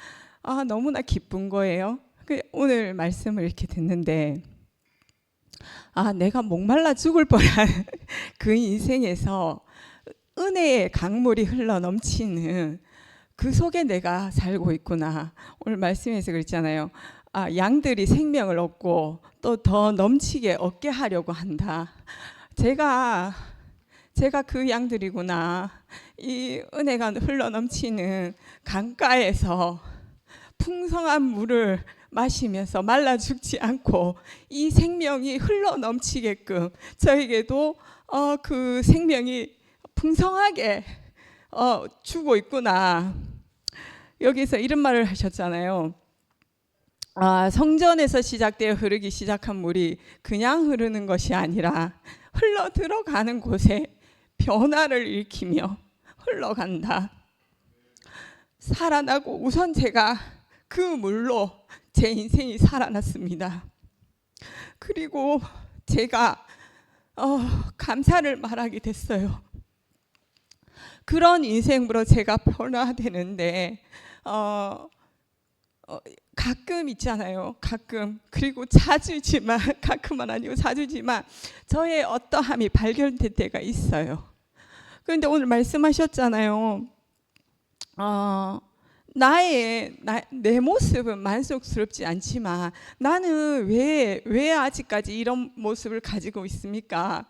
너무나 기쁜 거예요. 오늘 말씀을 이렇게 듣는데 내가 목말라 죽을 뻔한 그 인생에서 은혜의 강물이 흘러 넘치는 그 속에 내가 살고 있구나. 오늘 말씀에서 그랬잖아요. 양들이 생명을 얻고 또 더 넘치게 얻게 하려고 한다. 제가 그 양들이구나. 이 은혜가 흘러 넘치는 강가에서 풍성한 물을 마시면서 말라 죽지 않고 이 생명이 흘러 넘치게끔 저에게도 그 생명이 풍성하게 주고 있구나. 여기서 이런 말을 하셨잖아요. 성전에서 시작되어 흐르기 시작한 물이 그냥 흐르는 것이 아니라 흘러 들어가는 곳에 변화를 일으키며 흘러간다. 살아나고 우선 제가 그 물로 제 인생이 살아났습니다. 그리고 제가 감사를 말하게 됐어요. 그런 인생으로 제가 변화되는데 가끔 있잖아요. 그리고 자주지만 가끔은 아니고 자주지만 저의 어떠함이 발견될 때가 있어요. 그런데 오늘 말씀하셨잖아요. 내 모습은 만족스럽지 않지만 나는 왜 아직까지 이런 모습을 가지고 있습니까?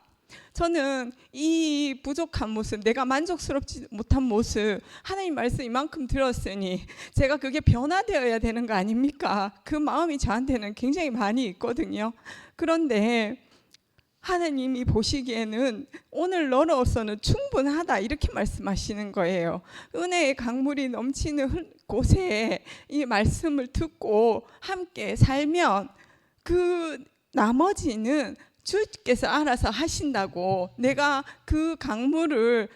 저는 이 부족한 모습, 내가 만족스럽지 못한 모습, 하나님 말씀 이만큼 들었으니 제가 그게 변화되어야 되는 거 아닙니까? 그 마음이 저한테는 굉장히 많이 있거든요. 그런데 하나님이 보시기에는 오늘 너로서는 충분하다 이렇게 말씀하시는 거예요. 은혜의 강물이 넘치는 곳에 이 말씀을 듣고 함께 살면 그 나머지는 주께서 알아서 하신다고. 내가 그 강물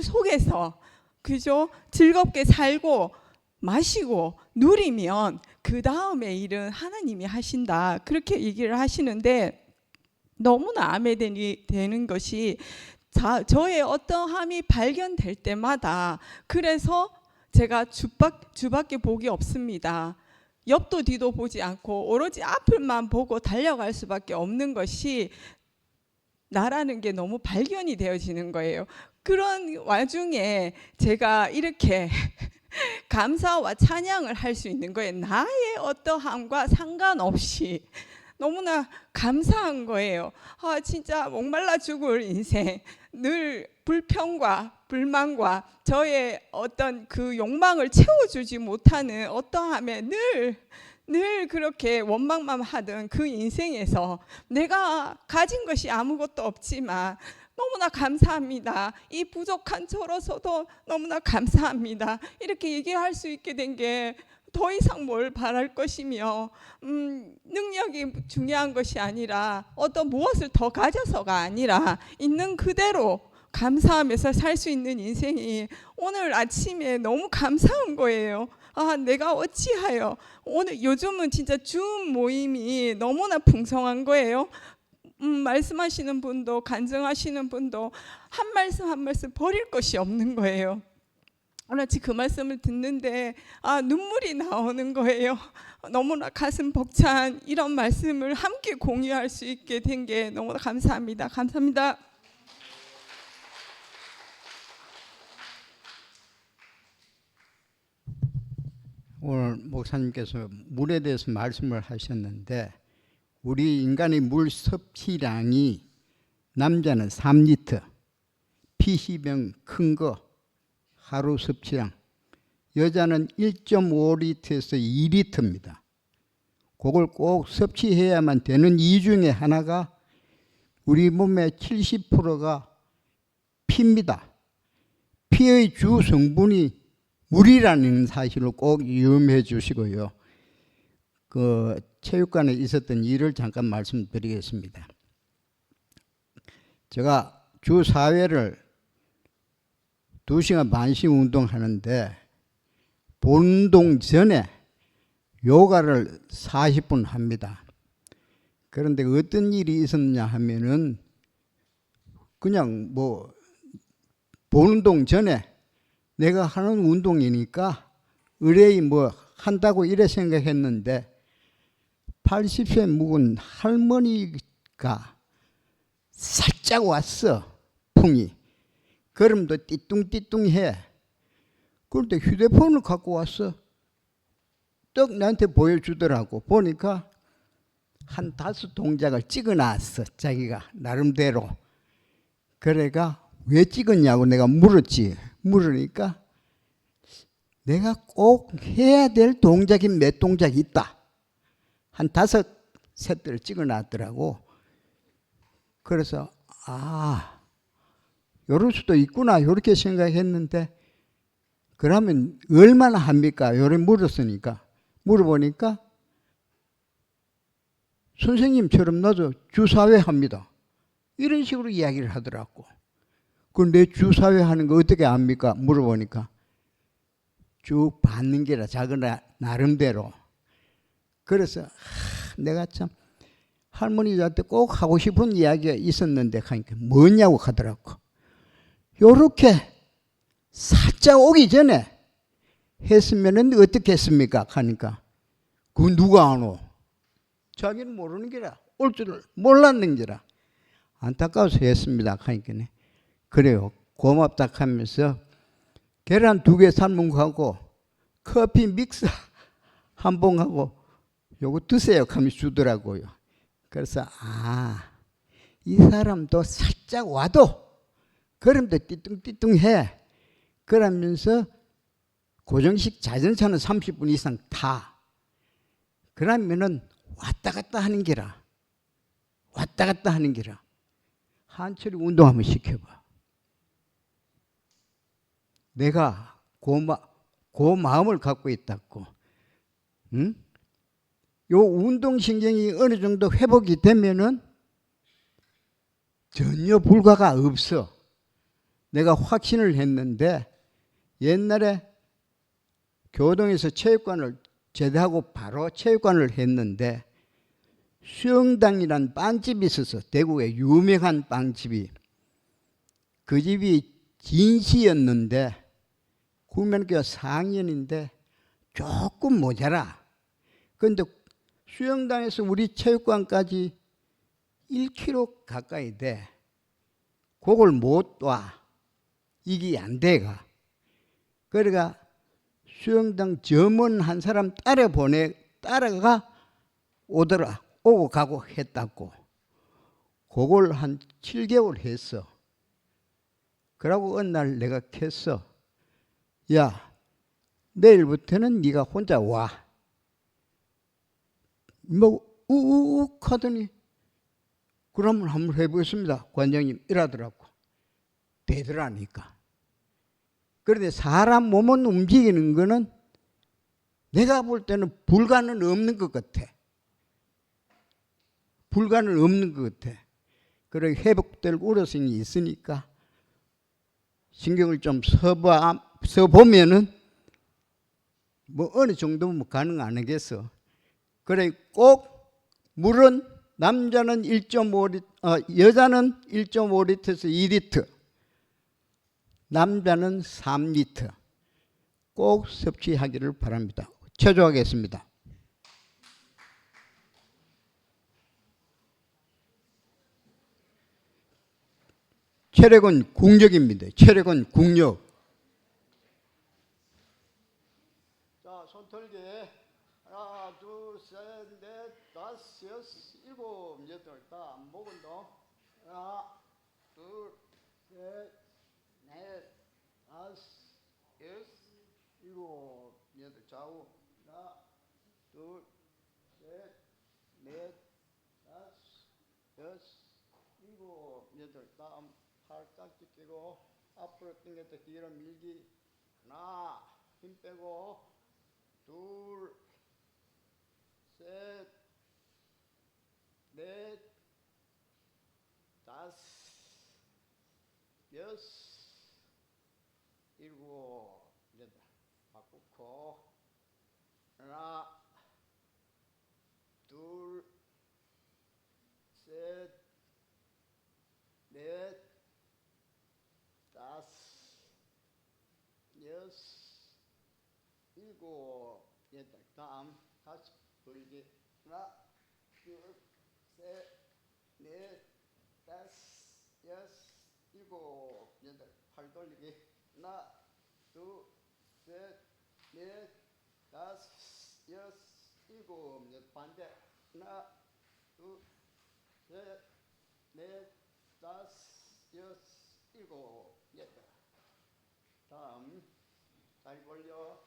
속에서 그죠? 즐겁게 살고 마시고 누리면 그 다음에 일은 하나님이 하신다. 그렇게 얘기를 하시는데 너무나 아멘이 되는 것이 저의 어떠함이 발견될 때마다 그래서 제가 주밖에 복이 없습니다. 옆도 뒤도 보지 않고 오로지 앞을만 보고 달려갈 수밖에 없는 것이 나라는 게 너무 발견이 되어지는 거예요. 그런 와중에 제가 이렇게 감사와 찬양을 할 수 있는 거예요. 나의 어떠함과 상관없이 너무나 감사한 거예요. 아, 진짜 목말라 죽을 인생, 늘 불평과 불만과 저의 어떤 그 욕망을 채워주지 못하는 어떠함에 늘 그렇게 원망만 하던 그 인생에서 내가 가진 것이 아무것도 없지만 너무나 감사합니다. 이 부족한 저로서도 너무나 감사합니다. 이렇게 얘기할 수 있게 된 게 더 이상 뭘 바랄 것이며 능력이 중요한 것이 아니라 어떤 무엇을 더 가져서가 아니라 있는 그대로 감사하면서 살 수 있는 인생이 오늘 아침에 너무 감사한 거예요. 아, 내가 어찌하여 오늘 요즘은 진짜 줌 모임이 너무나 풍성한 거예요. 말씀하시는 분도 간증하시는 분도 한 말씀 한 말씀 버릴 것이 없는 거예요. 오늘 그 말씀을 듣는데 눈물이 나오는 거예요. 너무나 가슴 벅찬 이런 말씀을 함께 공유할 수 있게 된 게 너무나 감사합니다. 감사합니다. 오늘 목사님께서 물에 대해서 말씀을 하셨는데 우리 인간의 물 섭취량이 남자는 3리터, 피시병 큰 거 하루 섭취량, 여자는 1.5리터에서 2리터입니다. 그걸 꼭 섭취해야만 되는 이 중에 하나가 우리 몸의 70%가 피입니다. 피의 주 성분이 물이라는 사실을 꼭 유념해 주시고요. 그 체육관에 있었던 일을 잠깐 말씀드리겠습니다. 제가 주 4회를 2시간 반씩 운동하는데 본운동 전에 요가를 40분 합니다. 그런데 어떤 일이 있었냐 하면은 그냥 뭐 본운동 전에 내가 하는 운동이니까 의뢰이 뭐 한다고 이래 생각했는데 80세 묵은 할머니가 살짝 왔어. 풍이. 걸음도 띠뚱띠뚱해. 그런데 휴대폰을 갖고 왔어. 떡 나한테 보여주더라고. 보니까 한 5동작을 찍어놨어. 자기가 나름대로. 그래가 왜 찍었냐고 내가 물었지. 물으니까 내가 꼭 해야 될 동작이 몇 동작 있다. 한 5세트를 찍어놨더라고. 그래서 이럴 수도 있구나 이렇게 생각했는데 그러면 얼마나 합니까? 이렇게 물었으니까 물어보니까 선생님처럼 나도 주 4회 합니다. 이런 식으로 이야기를 하더라고. 그럼 내 주 4회 하는 거 어떻게 압니까? 물어보니까 쭉 받는 게라 자기나 나름대로. 그래서 내가 참 할머니한테 꼭 하고 싶은 이야기가 있었는데 하니까 뭐냐고 하더라고. 요렇게 살짝 오기 전에 했으면은 어떻게 했습니까? 하니까 그건 누가 아노? 자기는 모르는 게라 올 줄을 몰랐는 게라 안타까워서 했습니다. 하니까 그래요 고맙다 하면서 계란 2개 삶은 거 하고 커피 믹스 한 봉 하고 요거 드세요 하면서 주더라고요. 그래서 이 사람도 살짝 와도 걸음도 띠뚱띠뚱해. 그러면서 고정식 자전차는 30분 이상 타. 그러면은 왔다 갔다 하는 게라. 왔다 갔다 하는 게라. 한철이 운동 한번 시켜봐. 내가 그 마음을 갖고 있다고. 응? 요 운동신경이 어느 정도 회복이 되면은 전혀 불과가 없어. 내가 확신을 했는데 옛날에 교동에서 체육관을 제대하고 바로 체육관을 했는데 수영당이란 빵집이 있어서 대구에 유명한 빵집이 그 집이 진시였는데 국민학교 4학년인데 조금 모자라. 그런데 수영당에서 우리 체육관까지 1km 가까이 돼. 그걸 못 와. 이게 안 돼가. 그러니까 수영장 점원 한 사람 따라가 오더라. 오고 가고 했다고. 그걸 한 7개월 했어. 그러고 어느 날 내가 켰어. 야, 내일부터는 네가 혼자 와. 뭐 우욱 하더니 그러면 한번 해보겠습니다. 관장님 이러더라고. 되더라니까. 그런데 사람 몸은 움직이는 거는 내가 볼 때는 불가는 없는 것 같아. 불가는 없는 것 같아. 그래 회복될 우려성이 있으니까 신경을 좀 써보면은 뭐 어느 정도면 가능 안 하겠어. 그래 꼭 물은 남자는 1.5리터, 여자는 1.5리터에서 2리터, 남자는 3리터 꼭 섭취하기를 바랍니다. 체조하겠습니다. 체력은 국력입니다. 체력은 국력. 자, 손 털기. 하나, 둘, 셋, 넷, 다섯, 여섯, 일곱, 여덟. 다 목 운동. 하나, 둘, 셋, 넷, 다섯, 여섯, 일곱, 여덟. 좌우. 하나, 둘, 셋, 넷, 다섯, 여섯, 일곱, 여덟. 다음 팔깍지 끼고 앞으로 당겼다 뒤로 밀기. 하나, 힘 빼고. 둘, 셋, 넷, 다섯, 여섯, 일곱, 여덟. 바꾸고. 하나, 둘, 셋, 넷, 다섯, 여섯, 일곱, 여덟. 다음 다시 벌기. 하나, 둘, 셋, 넷, 다섯, 여섯, 일곱, 여덟. 팔 돌리기. 하나, 둘, 셋, 넷, 다섯, 여섯, 일곱, 여덟. 반대. 하나, 둘, 셋, 넷, 다섯, 여섯, 일곱, 여덟. 다음 다리 벌려.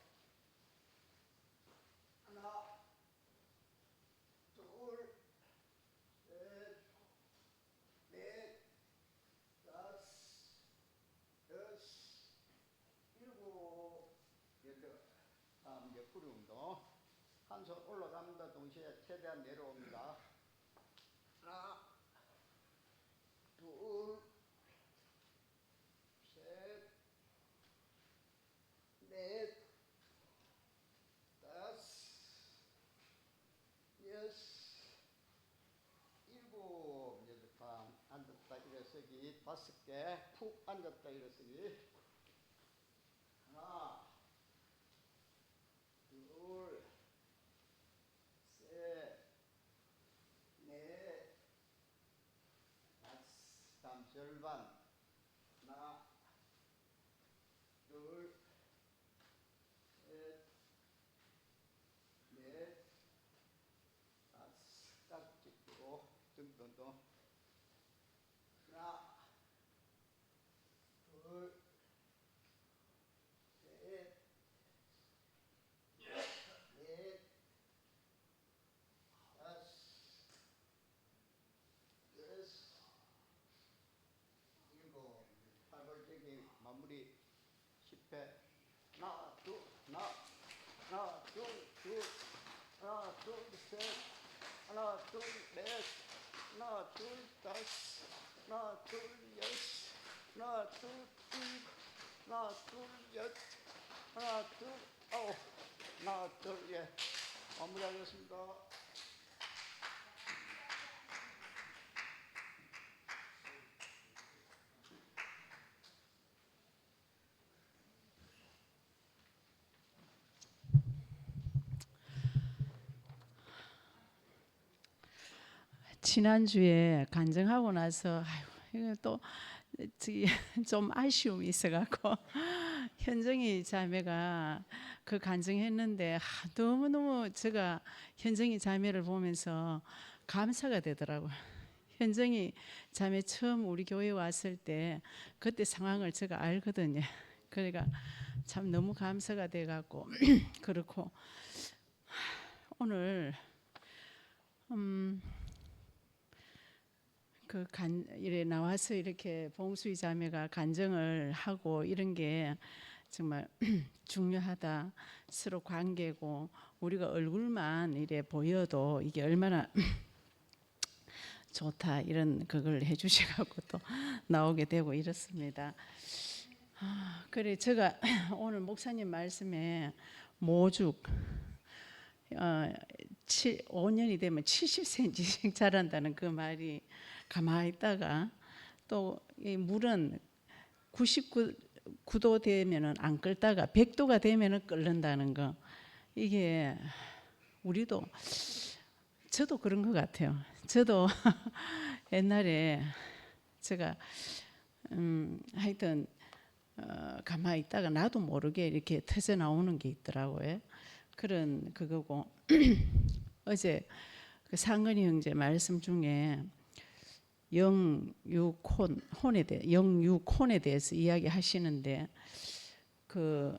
하나, 둘, 셋, 넷, 다섯, 여섯, 일곱, 여덟. 다음 옆구리 운동. 한 손 올라갑니다. 동시에 최대한 내려옵니다. 하나, 둘, 셋, 넷, 다섯, 여섯, 일곱, 여덟. 다음 앉았다 일어서기 5개. 푹 앉았다 일어서기. 하나, 둘, 셋, 넷, 다섯. 다음 절반. 하나, 둘, 셋, 넷, 다섯. 깍지 끼고 등등등. 하나, 둘, 셋, 넷, 다섯, 여섯, 일곱. 팔벌떼기 마무리 10회. 하나, 둘, 하나, 둘, 하나, 둘, 셋, 하나, 둘, 넷, 하나, 둘, 다섯, 하나, 둘, 여섯, 하나, 둘, 일곱, 하나, 둘, 여덟, 하나, 둘, 아홉, 하나, 둘, 예. 마무리하겠습니다. 지난주에 간증하고 나서 이거 또 좀 아쉬움이 있어갖고 현정이 자매가 그 간증했는데 너무너무 제가 현정이 자매를 보면서 감사가 되더라고요. 현정이 자매 처음 우리 교회 왔을 때 그때 상황을 제가 알거든요. 그러니까 참 너무 감사가 돼갖고 그렇고 오늘 이래 나와서 이렇게 봉수희 자매가 간증을 하고 이런 게 정말 중요하다. 서로 관계고 우리가 얼굴만 이래 보여도 이게 얼마나 좋다 이런 그걸 해주셔갖고 또 나오게 되고 이렇습니다. 그래 제가 오늘 목사님 말씀에 모죽 5년이 되면 70cm씩 자란다는 그 말이 가만히 있다가 또 이 물은 99도 되면은 안 끓다가 100도가 되면은 끓는다는 거 이게 우리도 저도 그런 것 같아요. 저도 옛날에 제가 하여튼 가만히 있다가 나도 모르게 이렇게 터져 나오는 게 있더라고요. 그런 그거고 어제 그 상근이 형제 말씀 중에 영육혼에 대해서 이야기하시는데 그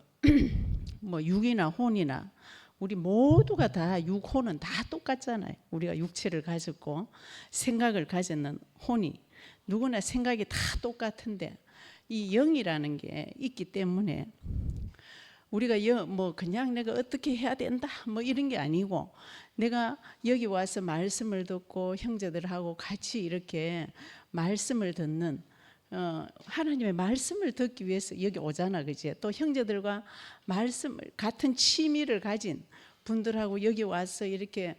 뭐 육이나 혼이나 우리 모두가 다 육혼은 다 똑같잖아요. 우리가 육체를 가졌고 생각을 가졌는 혼이 누구나 생각이 다 똑같은데 이 영이라는 게 있기 때문에 우리가 뭐 그냥 내가 어떻게 해야 된다 뭐 이런 게 아니고 내가 여기 와서 말씀을 듣고 형제들하고 같이 이렇게 말씀을 듣는 하나님의 말씀을 듣기 위해서 여기 오잖아, 그지? 또 형제들과 말씀을 같은 취미를 가진 분들하고 여기 와서 이렇게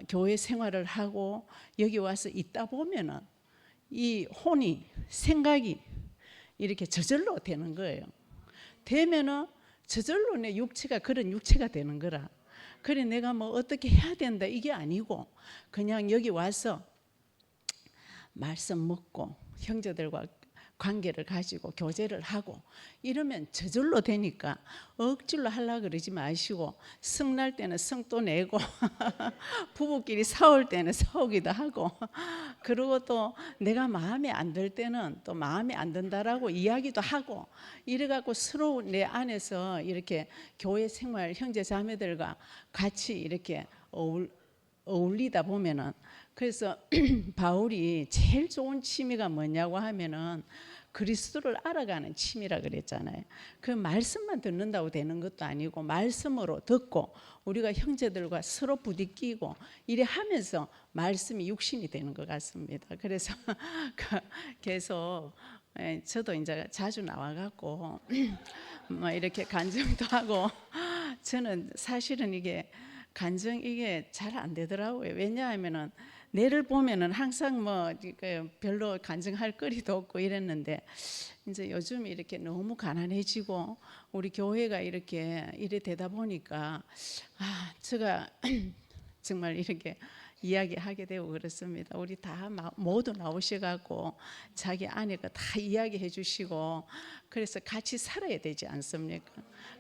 교회 생활을 하고 여기 와서 있다 보면은 이 혼이 생각이 이렇게 저절로 되는 거예요. 되면은 저절로 내 육체가 그런 육체가 되는 거라. 그래 내가 뭐 어떻게 해야 된다 이게 아니고 그냥 여기 와서 말씀 먹고 형제들과 관계를 가지고 교제를 하고 이러면 저절로 되니까 억지로 하려고 그러지 마시고 성날 때는 성도 내고 부부끼리 싸울 때는 싸우기도 하고 그리고 또 내가 마음에 안 들 때는 또 마음에 안 든다라고 이야기도 하고 이래갖고 서로 내 안에서 이렇게 교회 생활 형제 자매들과 같이 이렇게 어울리다 보면은 그래서 바울이 제일 좋은 취미가 뭐냐고 하면은 그리스도를 알아가는 취미라 그랬잖아요. 그 말씀만 듣는다고 되는 것도 아니고 말씀으로 듣고 우리가 형제들과 서로 부딪히고 이래 하면서 말씀이 육신이 되는 것 같습니다. 그래서 계속 저도 이제 자주 나와갖고 뭐 이렇게 간증도 하고 저는 사실은 이게 간증 이게 잘 안 되더라고요. 왜냐하면은 내를 보면은 항상 뭐 별로 간증할 거리도 없고 이랬는데 이제 요즘 이렇게 너무 가난해지고 우리 교회가 이렇게 이래 되다 보니까 제가 정말 이렇게 이야기하게 되고 그렇습니다. 우리 다 모두 나오셔갖고 자기 안에 거 다 이야기해 주시고 그래서 같이 살아야 되지 않습니까?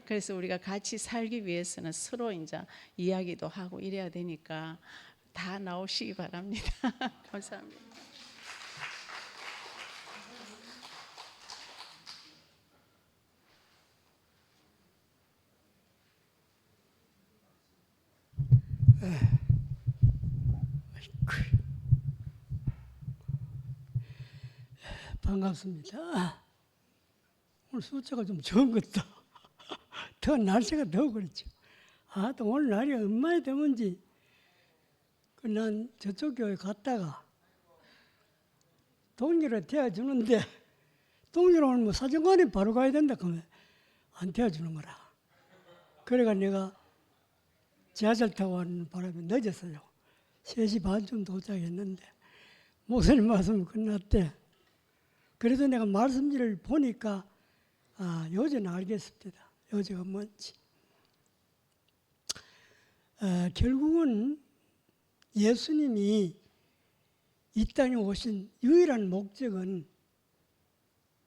그래서 우리가 같이 살기 위해서는 서로 이제 이야기도 하고 이래야 되니까 다 나오시기 바랍니다. 감사합니다. 반갑습니다. 오늘 숫자가 좀 적은 것도 더 날씨가 더 그렇죠. 또 오늘 날이 얼마나 더운지 난 저쪽 교회 갔다가 동료를 태워주는데 동료를 오늘 뭐 사정관에 바로 가야 된다 그러면 안 태워주는 거라. 그래가 내가 지하철 타고 가는 바람에 늦었어요. 3시 반쯤 도착했는데 목사님 말씀 끝났대. 그래서 내가 말씀지를 보니까 요제는 알겠습니다. 요제가 뭔지. 결국은 예수님이 이 땅에 오신 유일한 목적은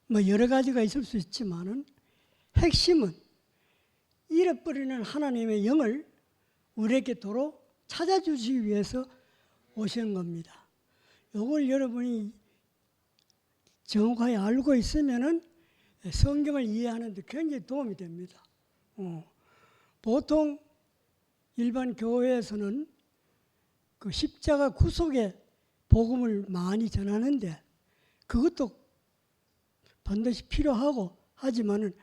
뭐 여러 가지가 있을 수 있지만은 핵심은 잃어버리는 하나님의 영을 우리에게 도로 찾아주시기 위해서 오시는 겁니다. 이걸 여러분이 정확하게 알고 있으면은 성경을 이해하는 데 굉장히 도움이 됩니다. 보통 일반 교회에서는 그 십자가 구속의 복음을 많이 전하는데 그것도 반드시 필요하고 하지만은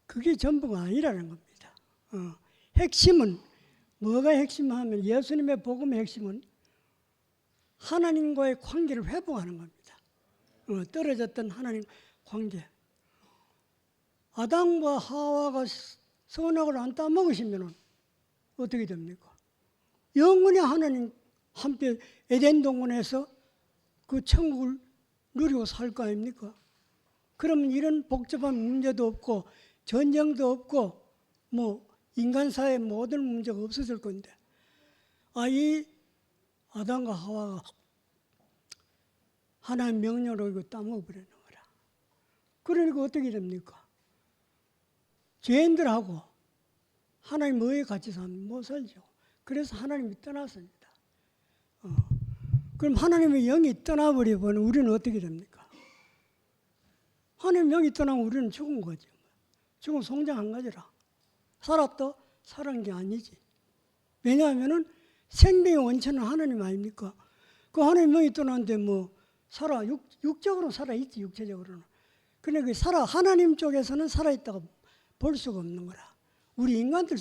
그게 전부가 아니라는 겁니다. 핵심은 뭐가 핵심하면 예수님의 복음의 핵심은 하나님과의 관계를 회복하는 겁니다. 떨어졌던 하나님 관계. 아담과 하와가 선악을 안 따먹으시면 어떻게 됩니까? 영원히 하나님 함께 에덴 동산에서 그 천국을 누리고 살 거 아닙니까? 그러면 이런 복잡한 문제도 없고 전쟁도 없고 뭐 인간사의 모든 문제가 없어질 건데 이 아담과 하와가 하나님 명령으로 이거 따먹어버리는 거라. 그러니까 어떻게 됩니까? 죄인들하고 하나님 의에 같이 사면 못 살죠. 그래서 하나님이 떠났습니다. 그럼 하나님의 영이 떠나버리면 우리는 어떻게 됩니까? 하나님 영이 떠나면 우리는 죽은 거죠. 죽은 성장 한 가지라. 살았다? 살은 게 아니지. 왜냐하면 생명의 원천은 하나님 아닙니까? 그 하나님 영이 떠났는데 뭐 살아 육적으로 살아있지 육체적으로는. 그러니까 하나님 쪽에서는 살아있다고 볼 수가 없는 거라. 우리 인간들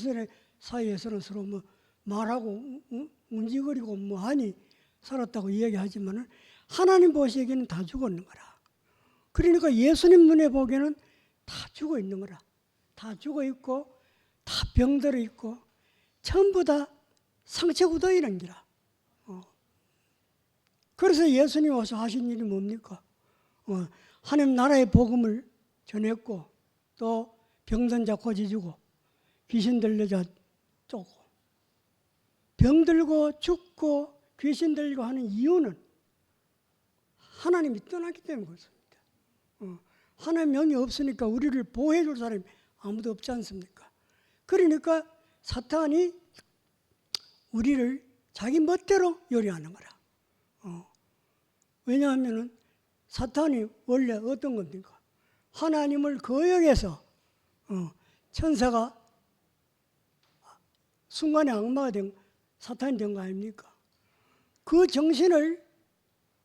사이에서는 서로 뭐 말하고 움직이고 뭐 하니 살았다고 이야기하지만은 하나님 보시기에는 다 죽었는 거라. 그러니까 예수님 눈에 보기에는 다 죽어 있는 거라. 다 죽어 있고 다 병들어 있고 전부 다 상처 굳어 있는 기라. 그래서 예수님 와서 하신 일이 뭡니까? 하나님 나라의 복음을 전했고 또 병든 자 고쳐주고 귀신 들린 자 쫓고 병들고 죽고 귀신 들리고 하는 이유는 하나님이 떠났기 때문에 그렇습니다. 하나님 영이 없으니까 우리를 보호해 줄 사람이 아무도 없지 않습니까? 그러니까 사탄이 우리를 자기 멋대로 요리하는 거라. 왜냐하면 사탄이 원래 어떤 겁니까? 하나님을 거역해서 천사가 순간에 악마가 된 사탄이 된 거 아닙니까? 그 정신을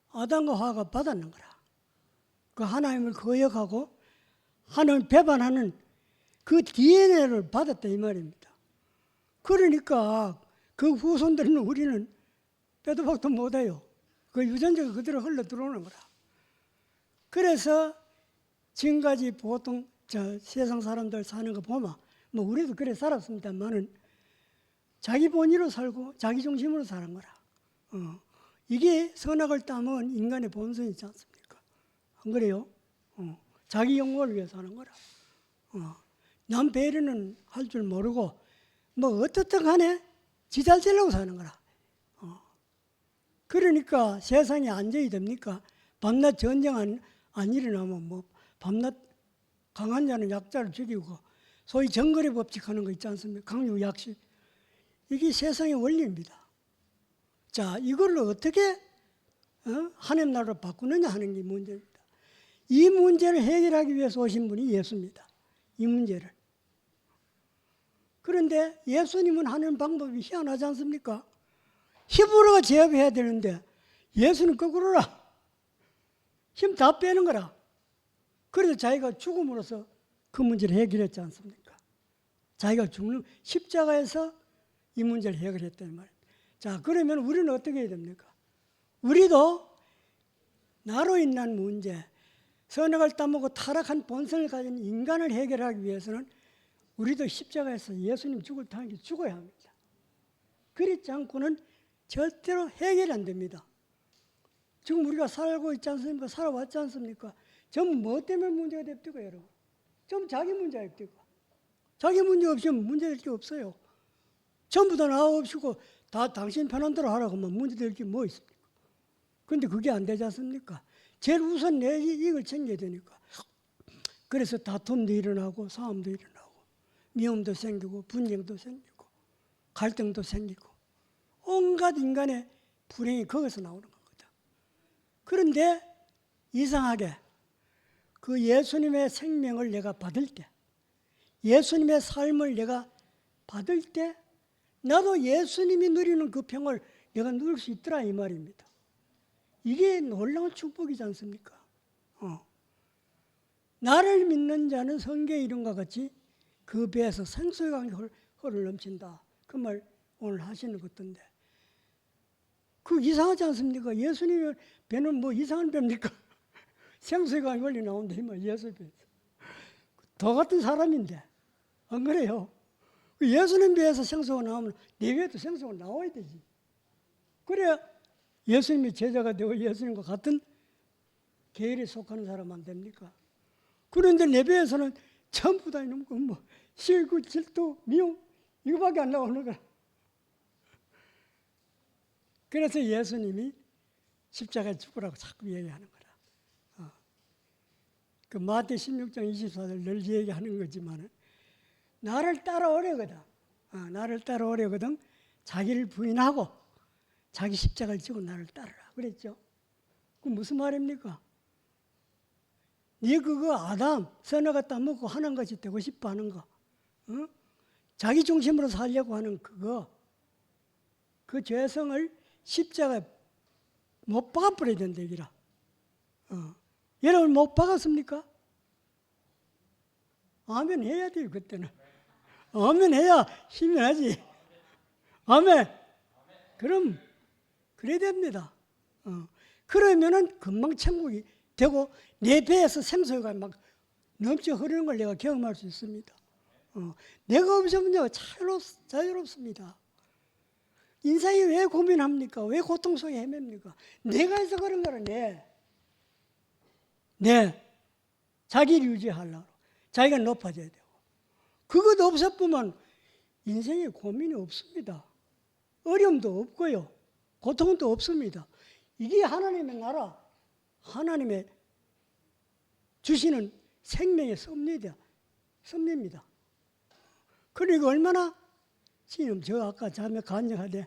아담과 하와가 받았는 거라. 그 하나님을 거역하고 하나님을 배반하는 그 DNA를 받았다 이 말입니다. 그러니까 그 후손들은 우리는 빼도 박도 못해요. 그 유전자가 그대로 흘러 들어오는 거라. 그래서 지금까지 보통 세상 사람들 사는 거 보면 뭐 우리도 그래 살았습니다만은 자기 본의로 살고 자기 중심으로 사는 거라. 이게 선악을 따먹은 인간의 본성이 있지 않습니까? 안 그래요? 자기 영광을 위해서 하는 거라. 남 배려는 할 줄 모르고 뭐 어떻든 간에 지 잘 되려고 사는 거라. 그러니까 세상이 안정이 됩니까? 밤낮 전쟁 안 일어나면 뭐 밤낮 강한 자는 약자를 죽이고 소위 정거래 법칙 하는 거 있지 않습니까? 강요 약식. 이게 세상의 원리입니다. 자, 이걸로 어떻게 하나님 나라로 바꾸느냐 하는 게 문제입니다. 이 문제를 해결하기 위해서 오신 분이 예수입니다. 이 문제를. 그런데 예수님은 하는 방법이 희한하지 않습니까? 힘으로가 제압해야 되는데 예수는 거꾸로라. 힘 다 빼는 거라. 그래서 자기가 죽음으로써 그 문제를 해결했지 않습니까? 자기가 죽는 십자가에서 이 문제를 해결했다는 말입니다. 자, 그러면 우리는 어떻게 해야 됩니까? 우리도 나로 인한 문제, 선악을 따먹고 타락한 본성을 가진 인간을 해결하기 위해서는 우리도 십자가에서 예수님 죽을 당연히 죽어야 합니다. 그렇지 않고는 절대로 해결이 안 됩니다. 지금 우리가 살고 있지 않습니까? 살아왔지 않습니까? 전부 뭐 때문에 문제가 됩니까, 여러분? 전부 자기 문제가 됩니까? 자기 문제 없이면 문제될 게 없어요. 전부 다 나 없이고 다 당신 편한 대로 하라고 하면 문제될 게 뭐 있습니까? 그런데 그게 안 되지 않습니까? 제일 우선 내 이익을 챙겨야 되니까. 그래서 다툼도 일어나고 싸움도 일어나고 미움도 생기고 분쟁도 생기고 갈등도 생기고 온갖 인간의 불행이 거기서 나오는 거거든. 그런데 이상하게 그 예수님의 생명을 내가 받을 때, 예수님의 삶을 내가 받을 때 나도 예수님이 누리는 그 평을 내가 누릴 수 있더라 이 말입니다. 이게 놀라운 축복이지 않습니까? 나를 믿는 자는 성경의 이름과 같이 그 배에서 생수의 강이 허를 넘친다. 그 말 오늘 하시는 것던데 그 이상하지 않습니까? 예수님의 배는 뭐 이상한 배입니까? 생수의 강이 흘리 나온다 이 말. 예수의 배에서 더 같은 사람인데 안 그래요? 예수님 배에서 생수가 나오면 내 배에도 생수가 나와야 되지. 그래야 예수님의 제자가 되고 예수님과 같은 계열에 속하는 사람 안 됩니까? 그런데 내 배에서는 전부 다 이놈 뭐 실구, 질투, 미움 이거밖에 안 나오는 거야. 그래서 예수님이 십자가에 죽으라고 자꾸 얘기하는 거라. 그 마태 16장 24절 늘 얘기하는 거지만 나를 따라오려거든. 나를 따라오려거든 자기를 부인하고 자기 십자가를 지고 나를 따르라 그랬죠. 그 무슨 말입니까? 네 그거 아담 선악과 따먹고 하는 것이 되고 싶어 하는 거, 자기 중심으로 살려고 하는 그거, 그 죄성을 십자가에 못 박아버려야 된다 이기라. 여러분 못 박았습니까? 아멘 해야 돼요. 그때는 아멘 해야 힘이 나지. 아멘. 그럼 그래야 됩니다. 그러면은 금방 천국이 되고 내 배에서 생수가 막 넘쳐 흐르는 걸 내가 경험할 수 있습니다. 내가 없으면요 자유롭습니다. 인생이 왜 고민합니까? 왜 고통 속에 헤맵니까? 내가 해서 그런 거라. 자기를 유지하려고 자기가 높아져야 되고 그것 없었으면 인생에 고민이 없습니다. 어려움도 없고요 고통도 없습니다. 이게 하나님의 나라, 하나님의 주시는 생명의 섭리입니다. 그리고 얼마나 지금 저 아까 자매 간증하되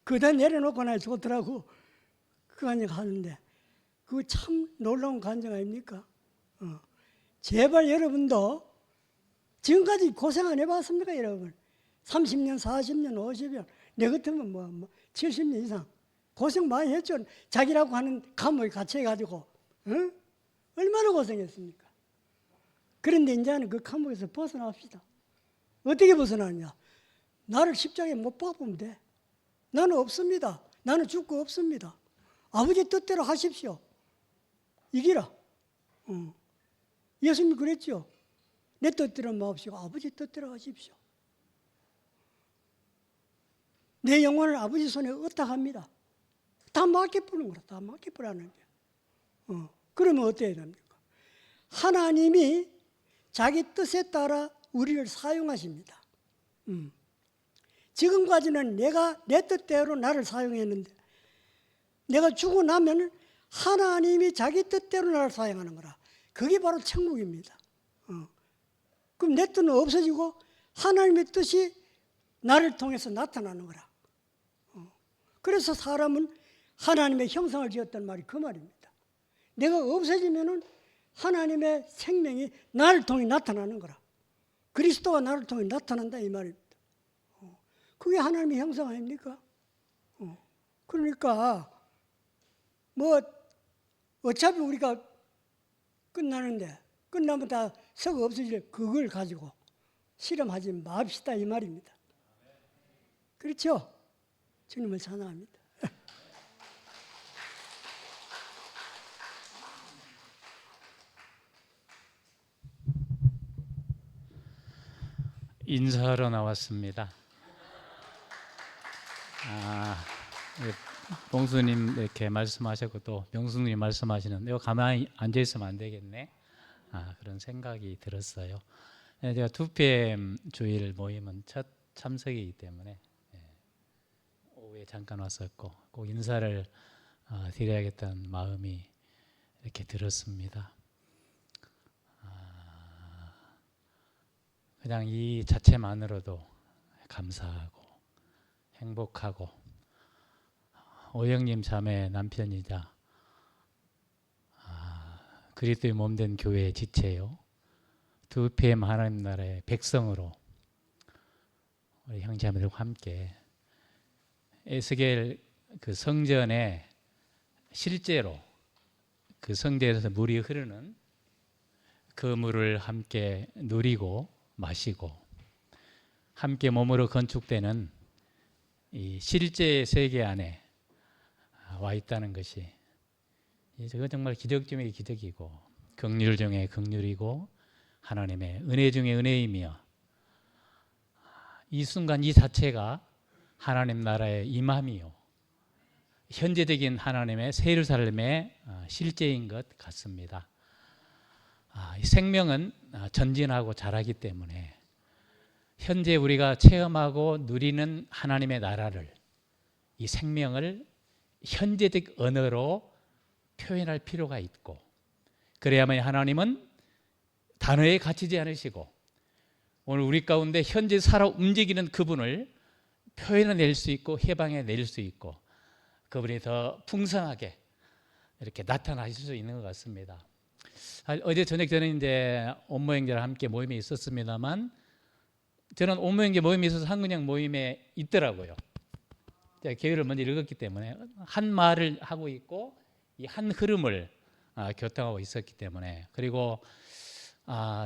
그다 내려놓고 나야 좋더라고. 그 간증하는데 그거 참 놀라운 간증 아닙니까? 제발 여러분도 지금까지 고생 안 해봤습니까 여러분? 30년, 40년, 50년 내 같으면 뭐 70년 이상 고생 많이 했죠. 자기라고 하는 감옥에 갇혀가지고 얼마나 고생했습니까? 그런데 이제는 그 감옥에서 벗어납시다. 어떻게 벗어나느냐? 나를 십자가에 못 박으면 돼. 나는 없습니다. 나는 죽고 없습니다. 아버지 뜻대로 하십시오. 이기라. 예수님이 그랬죠. 내 뜻대로 마옵시고 아버지 뜻대로 하십시오. 내 영혼을 아버지 손에 의탁합니다. 다 맡겨버리는 거라. 다 맡겨버리는 게. 그러면 어때야 됩니까? 하나님이 자기 뜻에 따라 우리를 사용하십니다. 지금까지는 내가 내 뜻대로 나를 사용했는데 내가 죽고 나면 하나님이 자기 뜻대로 나를 사용하는 거라. 그게 바로 천국입니다. 그럼 내 뜻은 없어지고 하나님의 뜻이 나를 통해서 나타나는 거라. 그래서 사람은 하나님의 형상을 지었단 말이 그 말입니다. 내가 없어지면은 하나님의 생명이 나를 통해 나타나는 거라. 그리스도가 나를 통해 나타난다 이 말입니다. 그게 하나님의 형상 아닙니까? 그러니까 뭐 어차피 우리가 끝나는데 끝나면 다 썩어 없어질 그걸 가지고 실험하지 맙시다 이 말입니다. 그렇죠? 주님을 찬양합니다. 인사하러 나왔습니다. 봉수님 이렇게 말씀하셨고 또 명수님 말씀하시는 내가 가만히 앉아 있으면 안 되겠네. 그런 생각이 들었어요. 제가 2PM 주일 모임은 첫 참석이기 때문에 오후에 잠깐 왔었고 꼭 인사를 드려야겠다는 마음이 이렇게 들었습니다. 그냥 이 자체만으로도 감사하고 행복하고 오영님 자매 남편이자 그리스도의 몸된 교회의 지체요. 2PM 하나님 나라의 백성으로 우리 형제자매들과 함께 에스겔 그 성전에 실제로 그 성전에서 물이 흐르는 그 물을 함께 누리고 마시고 함께 몸으로 건축되는 이 실제의 세계 안에 와 있다는 것이 이거 정말 기적 중의 기적이고 긍휼 중의 긍휼이고 하나님의 은혜 중의 은혜이며 이 순간 이 자체가 하나님 나라의 임함이요 현재적인 하나님의 새 예루살렘의 실제인 것 같습니다. 이 생명은 전진하고 자라기 때문에 현재 우리가 체험하고 누리는 하나님의 나라를 이 생명을 현재적 언어로 표현할 필요가 있고 그래야만 하나님은 단어에 갇히지 않으시고 오늘 우리 가운데 현재 살아 움직이는 그분을 표현해낼 수 있고 해방해낼 수 있고 그분이 더 풍성하게 이렇게 나타나실 수 있는 것 같습니다. 어제 저녁 저는 이제 온모형제랑 함께 모임에 있었습니다만 저는 온모형제 모임에 있어서 한근영 모임에 있더라고요. 제가 계율을 먼저 읽었기 때문에 한 말을 하고 있고 이 한 흐름을 교통하고 있었기 때문에 그리고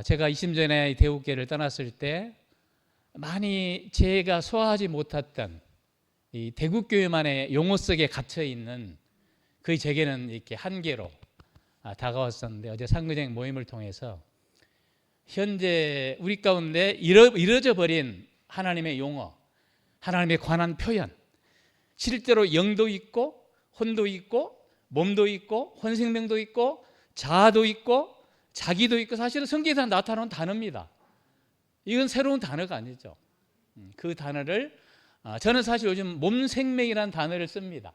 제가 20년 전에 대우교회를 떠났을 때 많이 제가 소화하지 못했던 이 대구교회만의 용어 속에 갇혀 있는 거의 제게는 이렇게 한계로 다가왔었는데 어제 상근행 모임을 통해서 현재 우리 가운데 이루어져 버린 하나님의 용어, 하나님에 관한 표현, 실제로 영도 있고 혼도 있고 몸도 있고 혼생명도 있고 자아도 있고 자기도 있고 사실은 성경에서 나타나는 단어입니다. 이건 새로운 단어가 아니죠. 그 단어를 저는 사실 요즘 몸생명이라는 단어를 씁니다.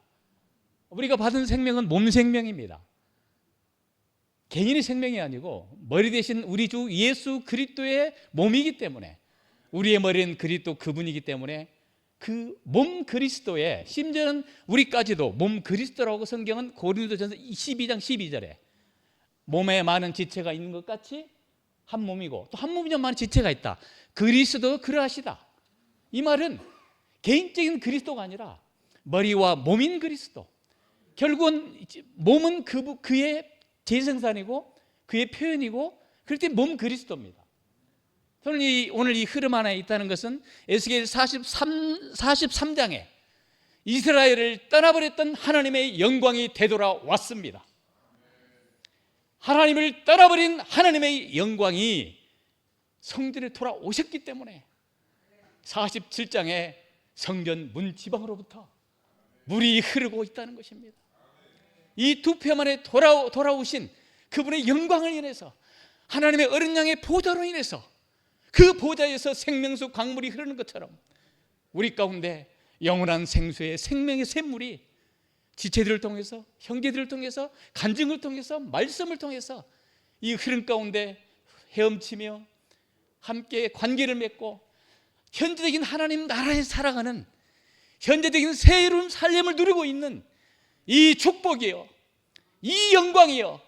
우리가 받은 생명은 몸생명입니다. 개인의 생명이 아니고 머리 대신 우리 주 예수 그리스도의 몸이기 때문에 우리의 머리는 그리스도 그분이기 때문에 그 몸 그리스도에 심지어는 우리까지도 몸 그리스도라고 성경은 고린도전서 12장 12절에 몸에 많은 지체가 있는 것 같이 한 몸이고 또 한 몸이 많은 지체가 있다. 그리스도 그러하시다. 이 말은 개인적인 그리스도가 아니라 머리와 몸인 그리스도. 결국은 몸은 그의 재생산이고 그의 표현이고 그럴 때 몸 그리스도입니다. 저는 오늘 이 흐름 안에 있다는 것은 에스겔 43장에 이스라엘을 떠나버렸던 하나님의 영광이 되돌아왔습니다. 하나님을 떠나버린 하나님의 영광이 성전에 돌아오셨기 때문에 47장에 성전 문지방으로부터 물이 흐르고 있다는 것입니다. 이 두 표만에 돌아오신 그분의 영광을 인해서 하나님의 어린 양의 보좌로 인해서 그 보좌에서 생명수 강물이 흐르는 것처럼 우리 가운데 영원한 생수의 생명의 샘물이 지체들을 통해서 형제들을 통해서 간증을 통해서 말씀을 통해서 이 흐름 가운데 헤엄치며 함께 관계를 맺고 현재적인 하나님 나라에 살아가는 현재적인 새로운 삶을 누리고 있는 이 축복이요, 이 영광이요.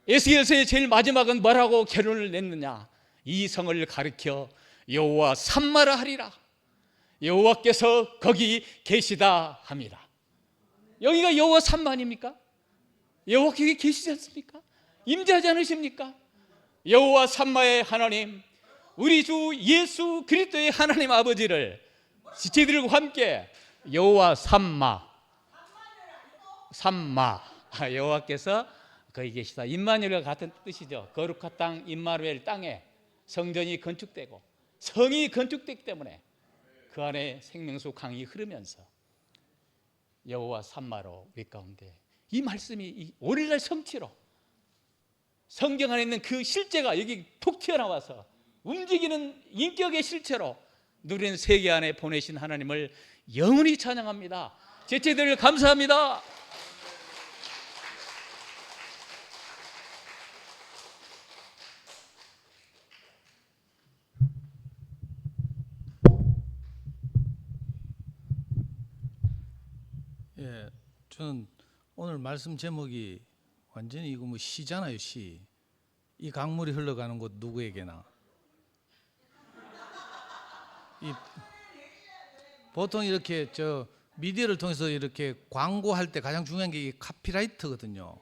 에스겔서의 제일 마지막은 뭐라고 결론을 냈느냐? 이 성을 가리켜 여호와 삼마라 하리라. 여호와께서 거기 계시다 합니다. 여기가 여호와 삼마 아닙니까? 여호와 거기 계시지 않습니까? 임재하지 않으십니까? 여호와 삼마의 하나님, 우리 주 예수 그리스도의 하나님 아버지를 지체들과 함께 여호와 삼마 여호와께서 거기 계시다. 임마누엘과 같은 뜻이죠. 거룩한 땅 임마누엘 땅에 성전이 건축되고 성이 건축되기 때문에 그 안에 생명수 강이 흐르면서 여호와 삼마로 우리 가운데 이 말씀이 오늘날 성취로 성경 안에 있는 그 실제가 여기 톡 튀어나와서 움직이는 인격의 실체로 누리는 세계 안에 보내신 하나님을 영원히 찬양합니다. 제체들 감사합니다. 예, 저는 오늘 말씀 제목이 완전히 이거 뭐 시잖아요, 시. 이 강물이 흘러가는 곳 누구에게나. 보통 이렇게 저 미디어를 통해서 이렇게 광고할 때 가장 중요한 게 이 카피라이트거든요.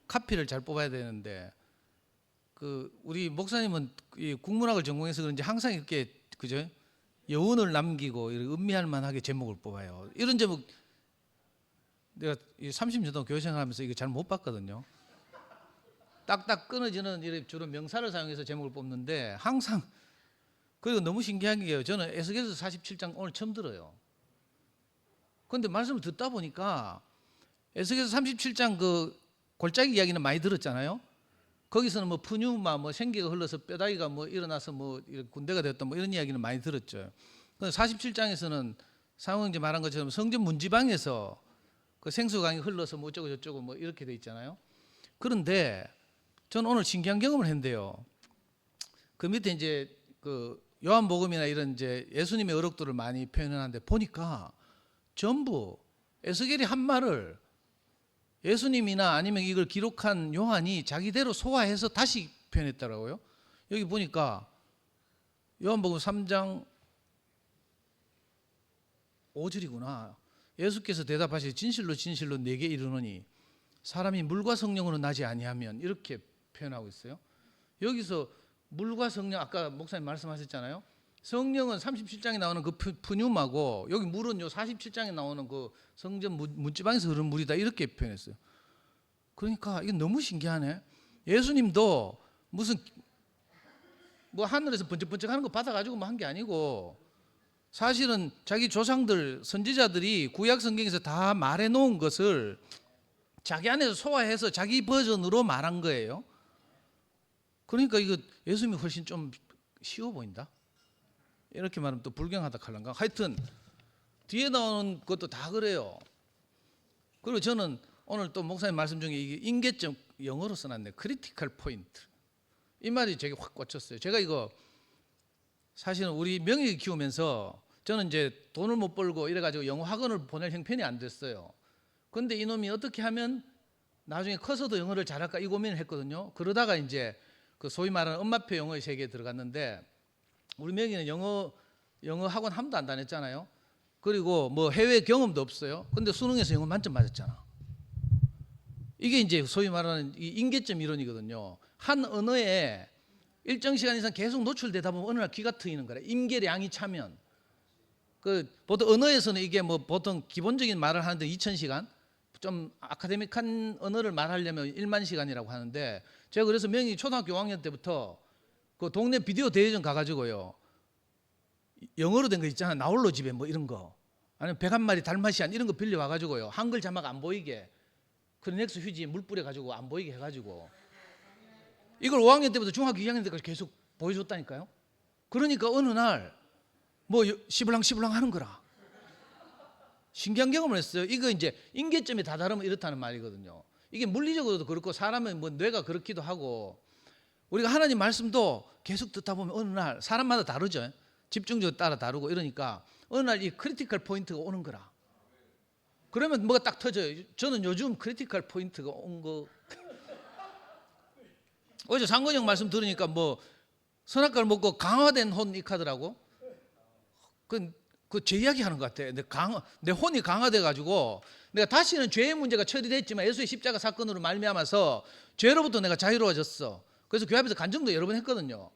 카피를 잘 뽑아야 되는데 그 우리 목사님은 이 국문학을 전공해서 그런지 항상 이렇게 그죠? 여운을 남기고 음미할 만하게 제목을 뽑아요. 이런 제목 내가 30년 동안 교회 생활하면서 이거 잘 못 봤거든요. 딱딱 끊어지는 이런 주로 명사를 사용해서 제목을 뽑는데 항상 그리고 너무 신기한 게요. 저는 에스겔서 47장 오늘 처음 들어요. 그런데 말씀을 듣다 보니까 에스겔서 37장 그 골짜기 이야기는 많이 들었잖아요. 거기서는 뭐 푸뉴마 뭐 생기가 흘러서 뼈다귀가 뭐 일어나서 뭐 군대가 됐다 뭐 이런 이야기는 많이 들었죠. 그런데 47장에서는 상황제 말한 것처럼 성전 문지방에서 그 생수강이 흘러서 뭐 어쩌고 저쩌고 뭐 이렇게 돼 있잖아요. 그런데 저는 오늘 신기한 경험을 했는데요. 그 밑에 이제 그 요한복음이나 이런 이제 예수님의 어록들을 많이 표현하는데 보니까 전부 에스겔이 한 말을 예수님이나 아니면 이걸 기록한 요한이 자기대로 소화해서 다시 표현했더라고요. 여기 보니까 요한복음 3장 5절이구나. 예수께서 대답하시되 진실로 진실로 내게 이르노니 사람이 물과 성령으로 나지 아니하면 이렇게 표현하고 있어요. 여기서 물과 성령 아까 목사님 말씀하셨잖아요. 성령은 37장에 나오는 그 푸뉴마고 여기 물은 요 47장에 나오는 그 성전 문지방에서 흐르는 물이다 이렇게 표현했어요. 그러니까 이게 너무 신기하네. 예수님도 무슨 뭐 하늘에서 번쩍번쩍하는 거 받아가지고 뭐 한 게 아니고 사실은 자기 조상들 선지자들이 구약 성경에서 다 말해놓은 것을 자기 안에서 소화해서 자기 버전으로 말한 거예요. 그러니까 이거 예수님이 훨씬 좀 쉬워 보인다. 이렇게 말하면 또 불경하다 할란가. 하여튼 뒤에 나오는 것도 다 그래요. 그리고 저는 오늘 또 목사님 말씀 중에 이게 인계점 영어로 써놨네. 크리티컬 포인트. 이 말이 제게 확 꽂혔어요. 제가 이거 사실은 우리 명예 키우면서 저는 이제 돈을 못 벌고 이래가지고 영어 학원을 보낼 형편이 안 됐어요. 그런데 이놈이 어떻게 하면 나중에 커서도 영어를 잘할까 이 고민을 했거든요. 그러다가 이제 그 소위 말하는 엄마표 영어의 세계에 들어갔는데 우리 명희는 영어 학원 한 번도 안 다녔잖아요. 그리고 뭐 해외 경험도 없어요. 근데 수능에서 영어 만점 맞았잖아. 이게 이제 소위 말하는 이 인계점 이론이거든요. 한 언어에 일정 시간 이상 계속 노출되다 보면 어느 날 귀가 트이는 거래. 임계량이 차면. 그 보통 언어에서는 이게 뭐 보통 기본적인 말을 하는데 2000시간, 좀 아카데믹한 언어를 말하려면 1만 시간이라고 하는데 제가 그래서 명희 초등학교 5학년 때부터 그 동네 비디오 대회전 가가지고요. 영어로 된 거 있잖아. 나홀로 집에 뭐 이런 거. 아니면 101마리 달마시안 이런 거 빌려와가지고요. 한글 자막 안 보이게 크리넥스 휴지에 물 뿌려가지고 안 보이게 해가지고 이걸 5학년 때부터 중학교 2학년 때까지 계속 보여줬다니까요. 그러니까 어느 날 뭐 시블랑시블랑 하는 거라. 신기한 경험을 했어요. 이거 이제 인계점이 다 다르면 이렇다는 말이거든요. 이게 물리적으로도 그렇고 사람의 뭐 뇌가 그렇기도 하고 우리가 하나님 말씀도 계속 듣다 보면 어느 날 사람마다 다르죠. 집중력 따라 다르고 이러니까 어느 날 이 크리티컬 포인트가 오는 거라. 그러면 뭐가 딱 터져요. 저는 요즘 크리티컬 포인트가 온 거. 어제 상건이 형 말씀 들으니까 뭐 선악과를 먹고 강화된 혼 이 카드라고. 그 제 이야기 하는 것 같아. 내 혼이 강화돼 가지고 내가 다시는 죄의 문제가 처리됐지만 예수의 십자가 사건으로 말미암아서 죄로부터 내가 자유로워졌어. 그래서 교회 앞에서 간증도 여러 번 했거든요.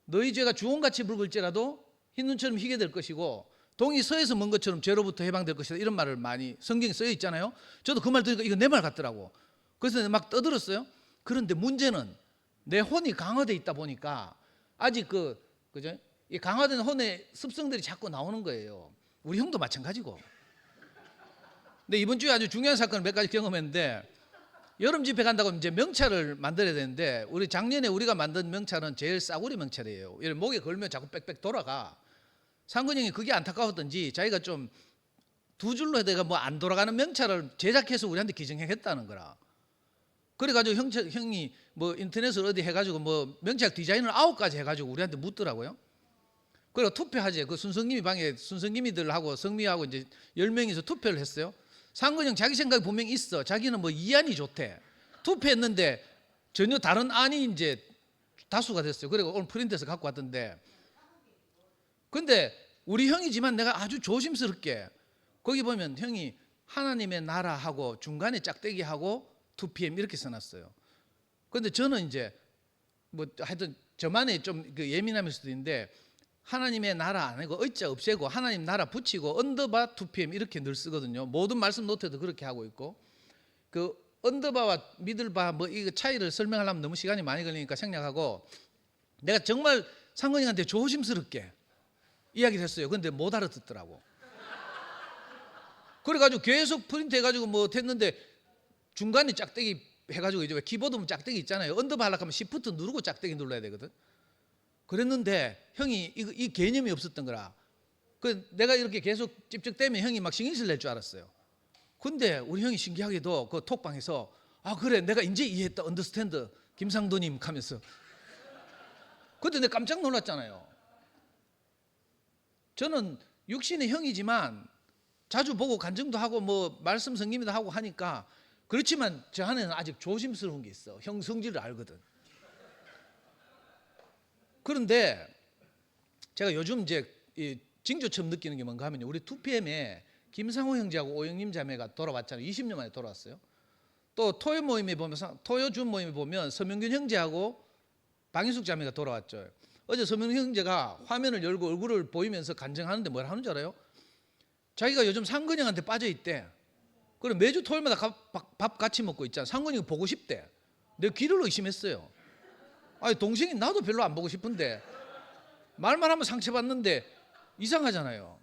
너희 죄가 주홍같이 붉을지라도 흰 눈처럼 희게 될 것이고 동이 서에서 먼 것처럼 죄로부터 해방될 것이다. 이런 말을 많이 성경에 쓰여 있잖아요. 저도 그 말 들으니까 이거 내 말 같더라고. 그래서 막 떠들었어요. 그런데 문제는 내 혼이 강화돼 있다 보니까 아직 그죠? 이 강화된 혼의 습성들이 자꾸 나오는 거예요. 우리 형도 마찬가지고. 근데 이번 주에 아주 중요한 사건을 몇 가지 경험했는데 여름 집회 간다고 이제 명찰을 만들어야 되는데 우리 작년에 우리가 만든 명찰은 제일 싸구려 명찰이에요. 이런 목에 걸면 자꾸 빽빽 돌아가. 상근 형이 그게 안타까웠던지 자기가 좀 두 줄로 해대가 뭐 안 돌아가는 명찰을 제작해서 우리한테 기증했다는 거라. 그래가지고 형이 뭐 인터넷을 어디 해가지고 뭐 명찰 디자인을 9가지 해가지고 우리한테 묻더라고요. 그리고 투표하지. 그 순성님이 방에 순성님이들하고 성미하고 이제 10명이서 투표를 했어요. 상근형 자기 생각이 분명히 있어. 자기는 뭐 이안이 좋대. 투표했는데 전혀 다른 안이 이제 다수가 됐어요. 그리고 오늘 프린트해서 갖고 왔던데. 근데 우리 형이지만 내가 아주 조심스럽게 거기 보면 형이 하나님의 나라하고 중간에 짝대기하고 2PM 이렇게 써놨어요. 근데 저는 이제 뭐 하여튼 저만의 좀 그 예민함일 수도 있는데 하나님의 나라 아니고 의자 없애고 하나님 나라 붙이고 언더바 2PM 이렇게 늘 쓰거든요. 모든 말씀 노트에도 그렇게 하고 있고 그 언더바와 미들바 뭐 이 차이를 설명하려면 너무 시간이 많이 걸리니까 생략하고 내가 정말 상근이한테 조심스럽게 이야기를 했어요. 근데 못 알아듣더라고. 그래가지고 계속 프린트 해가지고 뭐 했는데 중간에 짝대기 해가지고 이제 왜 키보드 보면 짝대기 있잖아요. 언더바 하려고 하면 시프트 누르고 짝대기 눌러야 되거든. 그랬는데 형이 이 개념이 없었던 거라. 그 내가 이렇게 계속 찝쩍대면 형이 막 신경질 낼 줄 알았어요. 근데 우리 형이 신기하게도 그 톡방에서 아 그래 내가 이제 이해했다 언더스탠드 김상도님 하면서 그때 내가 깜짝 놀랐잖아요. 저는 육신의 형이지만 자주 보고 간증도 하고 뭐 말씀 성김도 하고 하니까 그렇지만 저 안에는 아직 조심스러운 게 있어. 형 성질을 알거든. 그런데 제가 요즘 이제 이 징조 처음 느끼는 게 뭔가 하면 우리 2PM에 김상호 형제하고 오영림 자매가 돌아왔잖아요. 20년 만에 돌아왔어요. 또 토요 모임에 보면 토요준 모임에 보면 서명균 형제하고 방인숙 자매가 돌아왔죠. 어제 서명균 형제가 화면을 열고 얼굴을 보이면서 간증하는데 뭐라 하는 줄 알아요? 자기가 요즘 상근형한테 빠져 있대. 그래 매주 토요일마다 밥 같이 먹고 있잖아. 상근형이 보고 싶대. 내 귀를 의심했어요. 아니 동생이 나도 별로 안 보고 싶은데 말만 하면 상처받는데 이상하잖아요.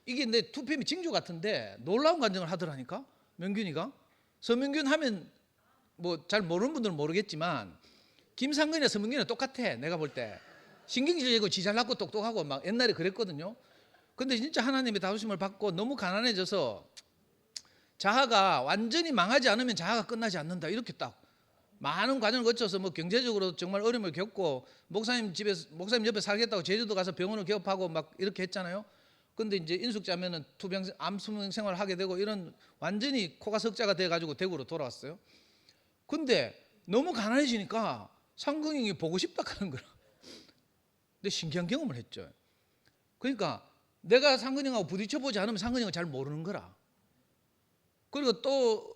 이게 내 2PM이 징조 같은데 놀라운 간증을 하더라니까. 명균이가 서명균 하면 뭐 잘 모르는 분들은 모르겠지만 김상근이나 서명균이랑 똑같아. 내가 볼 때 신경질이고 지 잘났고 똑똑하고 막 옛날에 그랬거든요. 근데 진짜 하나님의 다루심을 받고 너무 가난해져서 자아가 완전히 망하지 않으면 자아가 끝나지 않는다. 이렇게 딱 많은 과정을 거쳐서 뭐 경제적으로 정말 어려움을 겪고 목사님 옆에 살겠다고 제주도 가서 병원을 개업하고 막 이렇게 했잖아요. 근데 이제 인숙자매는 투병 암수명 생활을 하게 되고 이런 완전히 코가 석자가 돼가지고 대구로 돌아왔어요. 근데 너무 가난해지니까 상근형이 보고 싶다 하는 거라. 근데 신기한 경험을 했죠. 그러니까 내가 상근형하고 부딪혀보지 않으면 상근형을 잘 모르는 거라. 그리고 또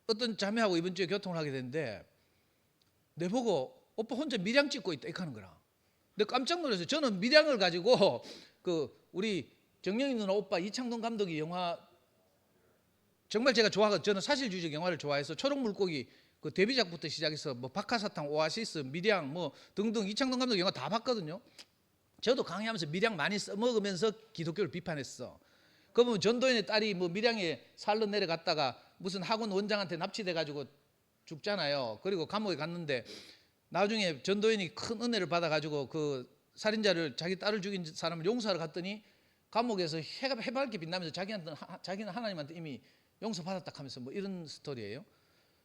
어떤 자매하고 이번 주에 교통을 하게 됐는데 내보고 오빠 혼자 밀양 찍고 있다 이렇게 하는 거라. 근데 깜짝 놀랐어요. 저는 밀양을 가지고 그 우리 정영희 누나 오빠 이창동 감독이 영화 정말 제가 좋아하고 저는 사실주의적 영화를 좋아해서 초록물고기 그 데뷔작부터 시작해서 뭐 박하사탕, 오아시스, 밀양 뭐 등등 이창동 감독 영화 다 봤거든요. 저도 강의하면서 밀양 많이 써먹으면서 기독교를 비판했어. 그 보면 전도연의 딸이 뭐 밀양에 살러 내려갔다가 무슨 학원 원장한테 납치돼 가지고 죽잖아요. 그리고 감옥에 갔는데 나중에 전도연이 큰 은혜를 받아 가지고 그 살인자를 자기 딸을 죽인 사람을 용서하러 갔더니 감옥에서 해가 해맑게 빛나면서 자기는 하나님한테 이미 용서받았다 하면서 뭐 이런 스토리예요.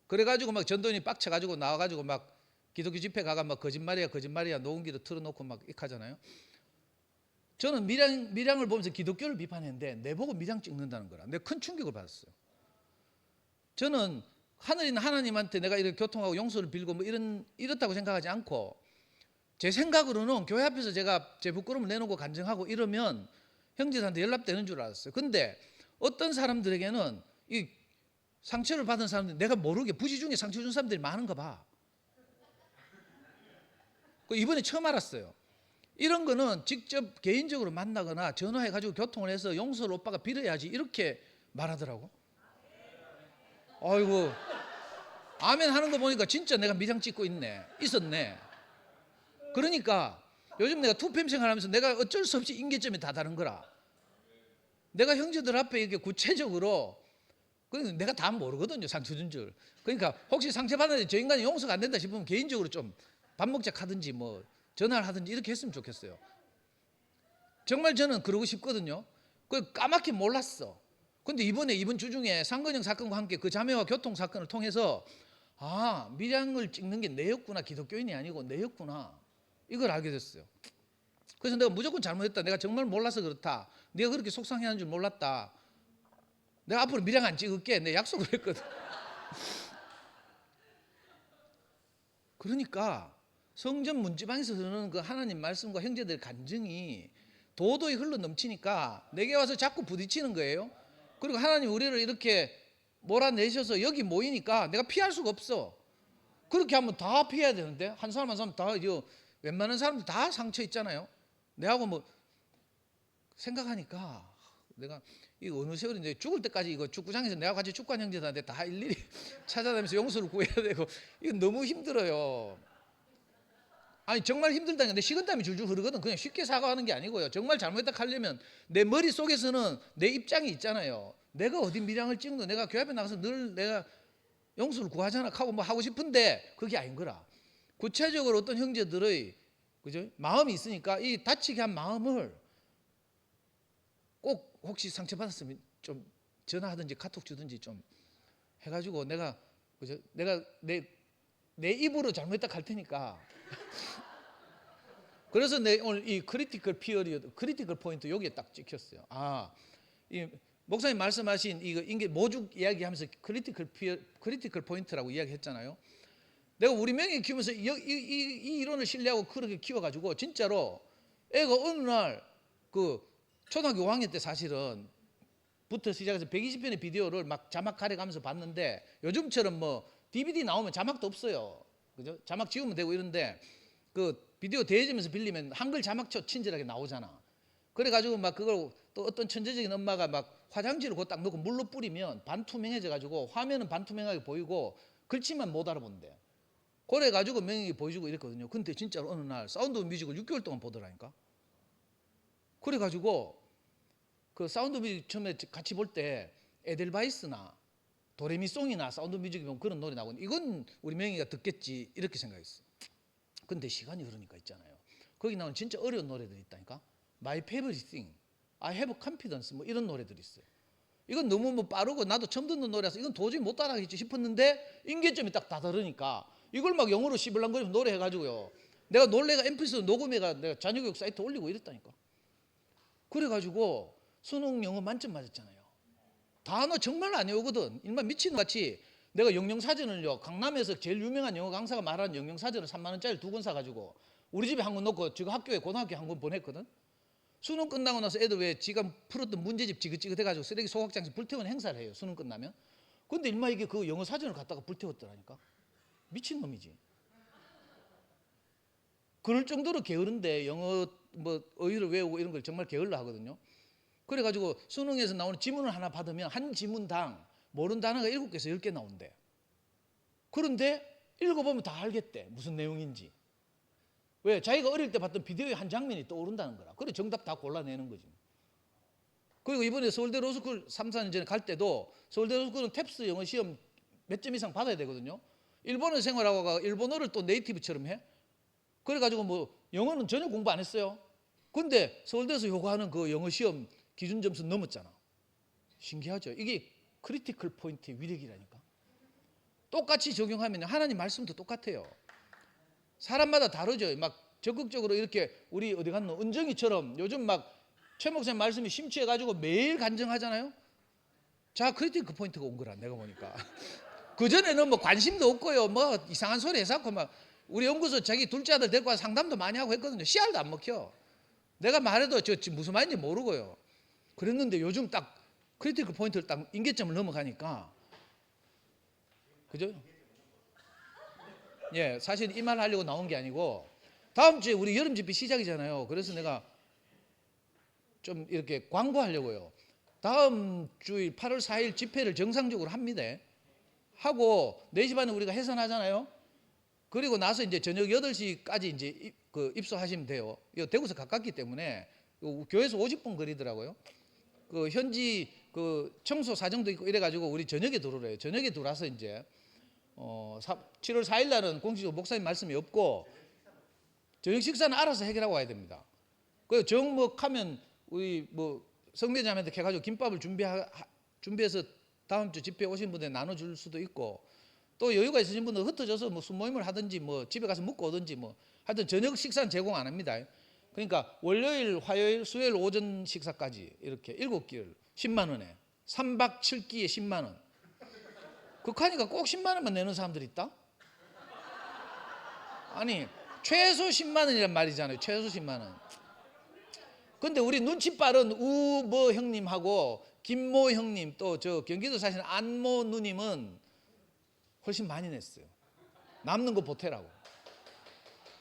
그래가지고 막 전도연이 빡쳐가지고 나와가지고 막 기독교 집회 가가 막 거짓말이야 녹음기도 틀어놓고 막 이렇게 하잖아요. 저는 밀양을 보면서 기독교를 비판했는데 내보고 밀양 찍는다는 거라. 내가 큰 충격을 받았어요. 저는 하늘에 있는 하나님한테 내가 이렇게 교통하고 용서를 빌고 뭐 이렇다고 생각하지 않고 제 생각으로는 교회 앞에서 제가 제 부끄러움을 내놓고 간증하고 이러면 형제들한테 연락되는 줄 알았어요. 근데 어떤 사람들에게는 이 상처를 받은 사람들 내가 모르게 부지 중에 상처 준 사람들이 많은가 봐. 이번에 처음 알았어요. 이런 거는 직접 개인적으로 만나거나 전화해가지고 교통을 해서 용서를 오빠가 빌어야지 이렇게 말하더라고. 아이고 아멘 하는 거 보니까 진짜 내가 미장 찍고 있었네. 그러니까 요즘 내가 2PM 생활하면서 내가 어쩔 수 없이 임계점이 다 다른 거라. 내가 형제들 앞에 이렇게 구체적으로 내가 다 모르거든요. 상처 준 줄. 그러니까 혹시 상처받았는데 저 인간이 용서가 안 된다 싶으면 개인적으로 좀 밥 먹자 하든지 뭐 전화를 하든지 이렇게 했으면 좋겠어요. 정말 저는 그러고 싶거든요. 그 까맣게 몰랐어. 근데 이번 주 중에 상근형 사건과 함께 그 자매와 교통 사건을 통해서 아 밀양을 찍는 게 내였구나. 기독교인이 아니고 내였구나. 이걸 알게 됐어요. 그래서 내가 무조건 잘못했다. 내가 정말 몰라서 그렇다. 내가 그렇게 속상해하는 줄 몰랐다. 내가 앞으로 미량 안 찍을게. 내 약속을 했거든. 그러니까 성전 문지방에서는 그 하나님 말씀과 형제들 간증이 도도히 흘러 넘치니까 내게 와서 자꾸 부딪히는 거예요. 그리고 하나님 우리를 이렇게 몰아내셔서 여기 모이니까 내가 피할 수가 없어. 그렇게 하면 다 피해야 되는데 한 사람 한 사람 다 웬만한 사람들 다 상처 있잖아요. 내하고 뭐 생각하니까 내가 이 어느 세월이 이제 죽을 때까지 이거 축구장에서 내가 같이 축구한 형제들한테 다 일일이 찾아다니면서 용서를 구해야 되고 이건 너무 힘들어요. 아니 정말 힘들다니까 내 식은땀이 줄줄 흐르거든. 그냥 쉽게 사과하는 게 아니고요. 정말 잘못했다 하려면 내 머릿속에서는 내 입장이 있잖아요. 내가 어디 미량을 찍는 거 내가 교회 앞에 나가서 늘 내가 용서를 구하잖아 하고 뭐 하고 싶은데 그게 아닌 거라. 구체적으로 어떤 형제들의 그죠? 마음이 있으니까 이 다치게 한 마음을 꼭 혹시 상처받았으면 좀 전화하든지 카톡 주든지 좀 해가지고 내가 그죠? 내가 내 입으로 잘못했다 할 테니까. 그래서 내 오늘 이 크리티컬 피어리어드, 크리티컬 포인트 여기에 딱 찍혔어요. 아, 이 목사님 말씀하신 이거 인계 모죽 이야기하면서 크리티컬 포인트라고 이야기했잖아요. 내가 우리 명예 키우면서 이 이론을 신뢰하고 그렇게 키워가지고 진짜로 애가 어느 날 그 초등학교 5학년 때 사실은 부터 시작해서 120편의 비디오를 막 자막 가려가면서 봤는데 요즘처럼 뭐 DVD 나오면 자막도 없어요. 그죠? 자막 지우면 되고 이런데 그 비디오 대여점에서 빌리면 한글 자막초 친절하게 나오잖아. 그래가지고 막 그걸 또 어떤 천재적인 엄마가 막 화장지를 딱 넣고 물로 뿌리면 반투명해져 가지고 화면은 반투명하게 보이고 글씨만 못 알아본대. 그래가지고 명예히 보여주고 이랬거든요. 근데 진짜로 어느 날 사운드 오브 뮤직을 6개월 동안 보더라니까. 그래가지고 그 사운드 오브 뮤직 처음에 같이 볼 때 에델바이스나 도레미송이나 사운드 오브 뮤직이 보면 그런 노래 나오고 이건 우리 명예가 듣겠지 이렇게 생각했어. 근데 시간이 흐르니까 있잖아요. 거기 나오는 진짜 어려운 노래들이 있다니까. My favorite thing, I have confidence 뭐 이런 노래들이 있어요. 이건 너무 뭐 빠르고 나도 처음 듣는 노래라서 이건 도저히 못 따라가겠지 싶었는데 인계점이 딱 다다르니까 이걸 막 영어로 시블랑거리면 노래해가지고요. 내가 놀래가 MP3 녹음해가 내가 자녀교육 사이트 올리고 이랬다니까. 그래가지고 수능 영어 만점 맞았잖아요. 단어 정말 안 외우거든. 일반 미친같이 내가 영영사전을요 강남에서 제일 유명한 영어 강사가 말하는 영영사전을 3만 원짜리 2권 사가지고 우리 집에 한 권 넣고 지금 학교에 고등학교에 한 권 보냈거든. 수능 끝나고 나서 애들 왜 지가 풀었던 문제집 지긋지긋해가지고 쓰레기 소각장에서 불태우는 행사를 해요. 수능 끝나면. 근데 일마 이게 그 영어 사전을 갖다가 불태웠더라니까. 미친놈이지. 그럴 정도로 게으른데 영어 뭐 어휘를 외우고 이런 걸 정말 게을러 하거든요. 그래가지고 수능에서 나오는 지문을 하나 받으면 한 지문당 모르는 단어가 7개에서 10개 나온대. 그런데 읽어보면 다 알겠대. 무슨 내용인지. 왜? 자기가 어릴 때 봤던 비디오의 한 장면이 떠오른다는 거라. 그래 정답 다 골라내는 거지. 그리고 이번에 서울대 로스쿨 3, 4년 전에 갈 때도 서울대 로스쿨은 탭스 영어 시험 몇 점 이상 받아야 되거든요. 일본어 생활하고 일본어를 또 네이티브처럼 해. 그래가지고 뭐 영어는 전혀 공부 안 했어요. 근데 서울대에서 요구하는 그 영어 시험 기준 점수 넘었잖아. 신기하죠. 이게 크리티컬 포인트의 위력이라니까. 똑같이 적용하면 하나님 말씀도 똑같아요. 사람마다 다르죠. 막 적극적으로 이렇게 우리 어디 갔노 은정이처럼 요즘 막 최 목사님 말씀이 심취해가지고 매일 간증하잖아요. 자, 크리티컬 포인트가 온 거라 내가 보니까. 그 전에는 뭐 관심도 없고요. 뭐 이상한 소리 해서고 막 우리 연구소 자기 둘째 아들 데리고 와서 상담도 많이 하고 했거든요. 씨알도 안 먹혀. 내가 말해도 저 무슨 말인지 모르고요. 그랬는데 요즘 딱 크리티컬 포인트를 딱 임계점을 넘어가니까 그죠? 예, 사실 이 말 하려고 나온 게 아니고 다음 주에 우리 여름 집회 시작이잖아요. 그래서 내가 좀 이렇게 광고하려고요. 다음 주일 8월 4일 집회를 정상적으로 합니다. 하고 4시 반에 우리가 해산하잖아요. 그리고 나서 이제 저녁 8시까지 이제 입소하시면 돼요. 이거 대구에서 가깝기 때문에 교회에서 50분 거리더라고요. 그 현지 그 청소 사정도 있고 이래가지고 우리 저녁에 들어오래요. 저녁에 들어와서 이제 7월 4일 날은 공식적으로 목사님 말씀이 없고 저녁 식사는 알아서 해결하고 와야 됩니다. 그 정목하면 우리 뭐 성매자매한테 해가지고 김밥을 준비해서 다음 주 집회 오신 분들 나눠줄 수도 있고 또 여유가 있으신 분들 흩어져서 뭐 순모임을 하든지 뭐 집에 가서 묵고 오든지 뭐 하여튼 저녁 식사는 제공 안 합니다. 그러니까 월요일, 화요일, 수요일 오전 식사까지 이렇게 7끼를 10만 원에 3박 7끼에 10만 원. 극하니까 꼭 10만 원만 내는 사람들이 있다? 아니 최소 10만 원이란 말이잖아요. 최소 10만 원. 근데 우리 눈치 빠른 우모 형님하고 김모 형님 또 저 경기도 사시는 안모 누님은 훨씬 많이 냈어요. 남는 거 보태라고.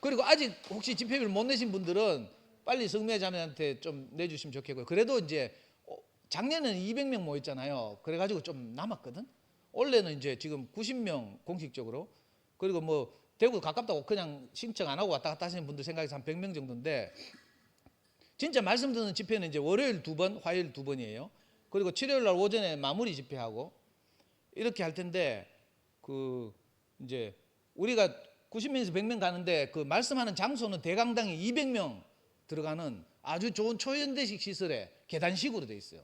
그리고 아직 혹시 집회비를 못 내신 분들은 빨리 성미아 자매한테 좀 내주시면 좋겠고요. 그래도 이제 작년에는 200명 모였잖아요. 그래가지고 좀 남았거든. 올해는 이제 지금 90명 공식적으로. 그리고 뭐 대구 가깝다고 그냥 신청 안 하고 왔다 갔다 하시는 분들 생각해서 한 100명 정도인데, 진짜 말씀 듣는 집회는 이제 월요일 2번, 화요일 2번이에요. 그리고 7월날 오전에 마무리 집회하고 이렇게 할 텐데, 그 이제 우리가 90명에서 100명 가는데 그 말씀하는 장소는 대강당에 200명 들어가는 아주 좋은 초현대식 시설에 계단식으로 돼 있어요.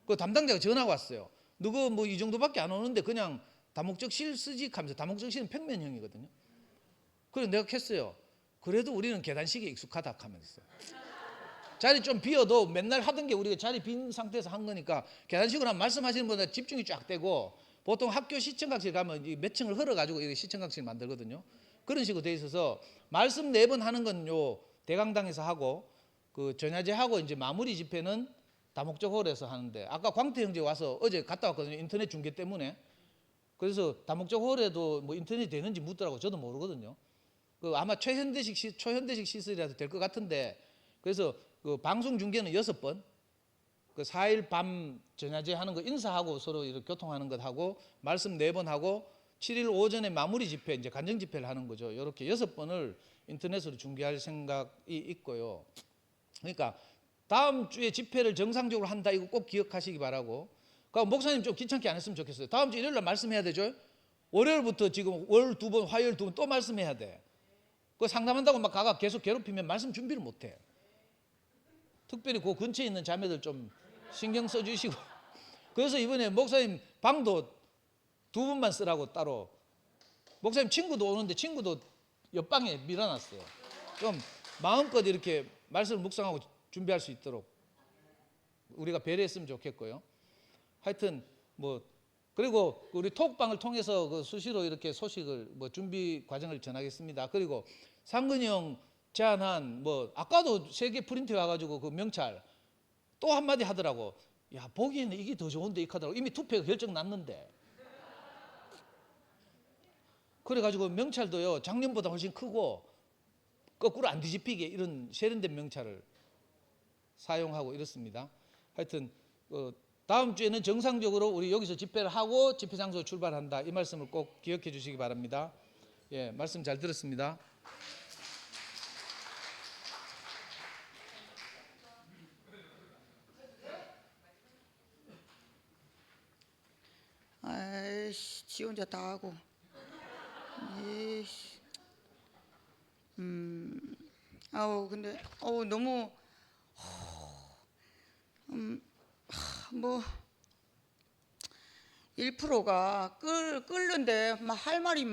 그 담당자가 전화가 왔어요. 누구 뭐 이 정도밖에 안 오는데 그냥 다목적실 쓰지 하면서, 다목적실은 평면형이거든요. 그래서 내가 했어요. 그래도 우리는 계단식에 익숙하다 하면서. 자리 좀 비어도 맨날 하던 게 우리가 자리 빈 상태에서 한 거니까 계단식으로 하면 말씀하시는 분들 집중이 쫙 되고, 보통 학교 시청각실 가면 몇 층을 흘러가지고 시청각실 만들거든요. 그런 식으로 돼 있어서 말씀 4번 하는 건 요 대강당에서 하고, 그 전야제하고 이제 마무리 집회는 다목적 홀에서 하는데, 아까 광태 형제 와서 어제 갔다 왔거든요. 인터넷 중계 때문에. 그래서 다목적 홀에도 뭐 인터넷이 되는지 묻더라고. 저도 모르거든요. 그 아마 초현대식 시설이라도 될 것 같은데, 그래서 그 방송 중계는 6번, 그 4일 밤 전야제 하는 거 인사하고 서로 이렇게 교통하는 것 하고, 말씀 4번 하고, 7일 오전에 마무리 집회, 이제 간정 집회를 하는 거죠. 이렇게 6번을 인터넷으로 중계할 생각이 있고요. 그러니까 다음 주에 집회를 정상적으로 한다, 이거 꼭 기억하시기 바라고. 그러니까 목사님 좀 귀찮게 안 했으면 좋겠어요. 다음 주 일요일 날 말씀해야 되죠. 월요일부터 지금 월 2번, 화요일 2번 또 말씀해야 돼. 그 상담한다고 막 가가 계속 괴롭히면 말씀 준비를 못 해. 특별히 그 근처에 있는 자매들 좀 신경 써주시고. 그래서 이번에 목사님 방도 2분만 쓰라고 따로. 목사님 친구도 오는데 친구도 옆방에 밀어놨어요. 좀 마음껏 이렇게 말씀을 묵상하고 준비할 수 있도록 우리가 배려했으면 좋겠고요. 하여튼 뭐, 그리고 우리 톡방을 통해서 그 수시로 이렇게 소식을 뭐 준비 과정을 전하겠습니다. 그리고 상근이 형 제안한 뭐 아까도 3개 프린트 와가지고 그 명찰 또 한마디 하더라고. 야, 보기에는 이게 더 좋은데 하더라고. 이미 투표가 결정 났는데. 그래가지고 명찰도요 작년보다 훨씬 크고 거꾸로 안 뒤집히게 이런 세련된 명찰을 사용하고 이렇습니다. 하여튼 다음 주에는 정상적으로 우리 여기서 집회를 하고 집회 장소로 출발한다, 이 말씀을 꼭 기억해 주시기 바랍니다. 예, 말씀 잘 들었습니다. 아이씨, 지 혼자 다 하고. 에이씨. 아우 근데 너무 뭐 1%가 끓는데 막 할 말이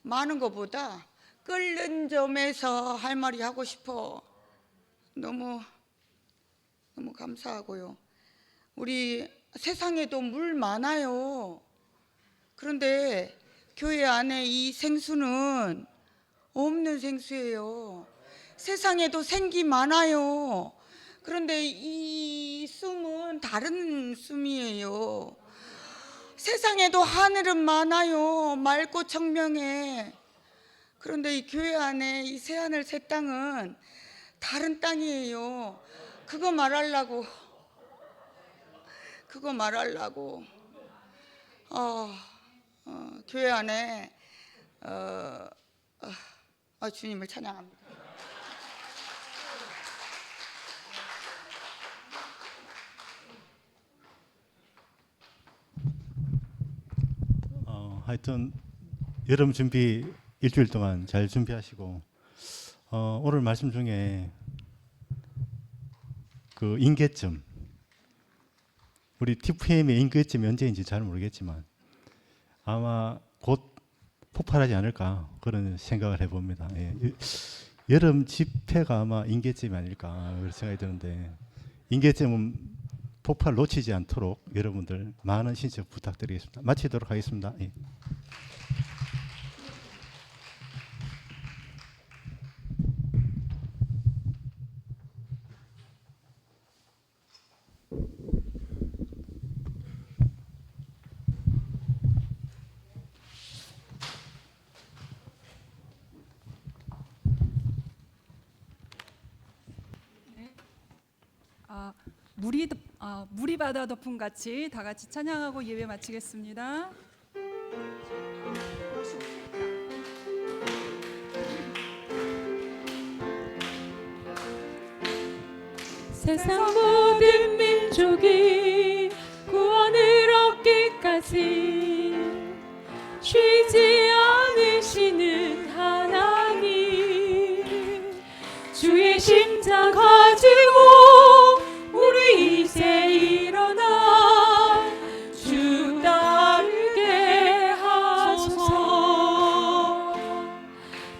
많은 것보다 끓는 점에서 할 말이 하고 싶어. 너무 감사하고요. 우리 세상에도 물 많아요. 그런데 교회 안에 이 생수는 없는 생수예요. 세상에도 생기 많아요. 그런데 이 숨은 다른 숨이에요. 세상에도 하늘은 많아요. 맑고 청명해. 그런데 이 교회 안에 이 새하늘 새 땅은 다른 땅이에요. 그거 말하려고 교회 안에 주님을 찬양합니다. 하여튼 여름 준비 일주일 동안 잘 준비하시고, 오늘 말씀 중에 그 인계점, 우리 TFM의 인계점이 언제인지 잘 모르겠지만 아마 곧 폭발하지 않을까 그런 생각을 해봅니다. 예. 여름 집회가 아마 인계점이 아닐까 그런 생각이 드는데, 인계점은 폭발 놓치지 않도록 여러분들 많은 신청 부탁드리겠습니다. 마치도록 하겠습니다. 예. 물이 바다 덮음 같이 다 같이 찬양하고 예배 마치겠습니다. 세상 모든 민족이 구원을 얻기까지 쉬지 않으시는 하나님, 주의 심장 가지고 우리 이제 일어나 주 따르게 하소서.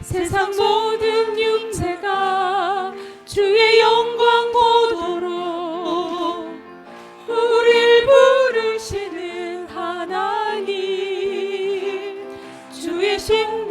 세상 모든 육체가 주의 영광 보도록 우릴 부르시는 하나님, 주의 심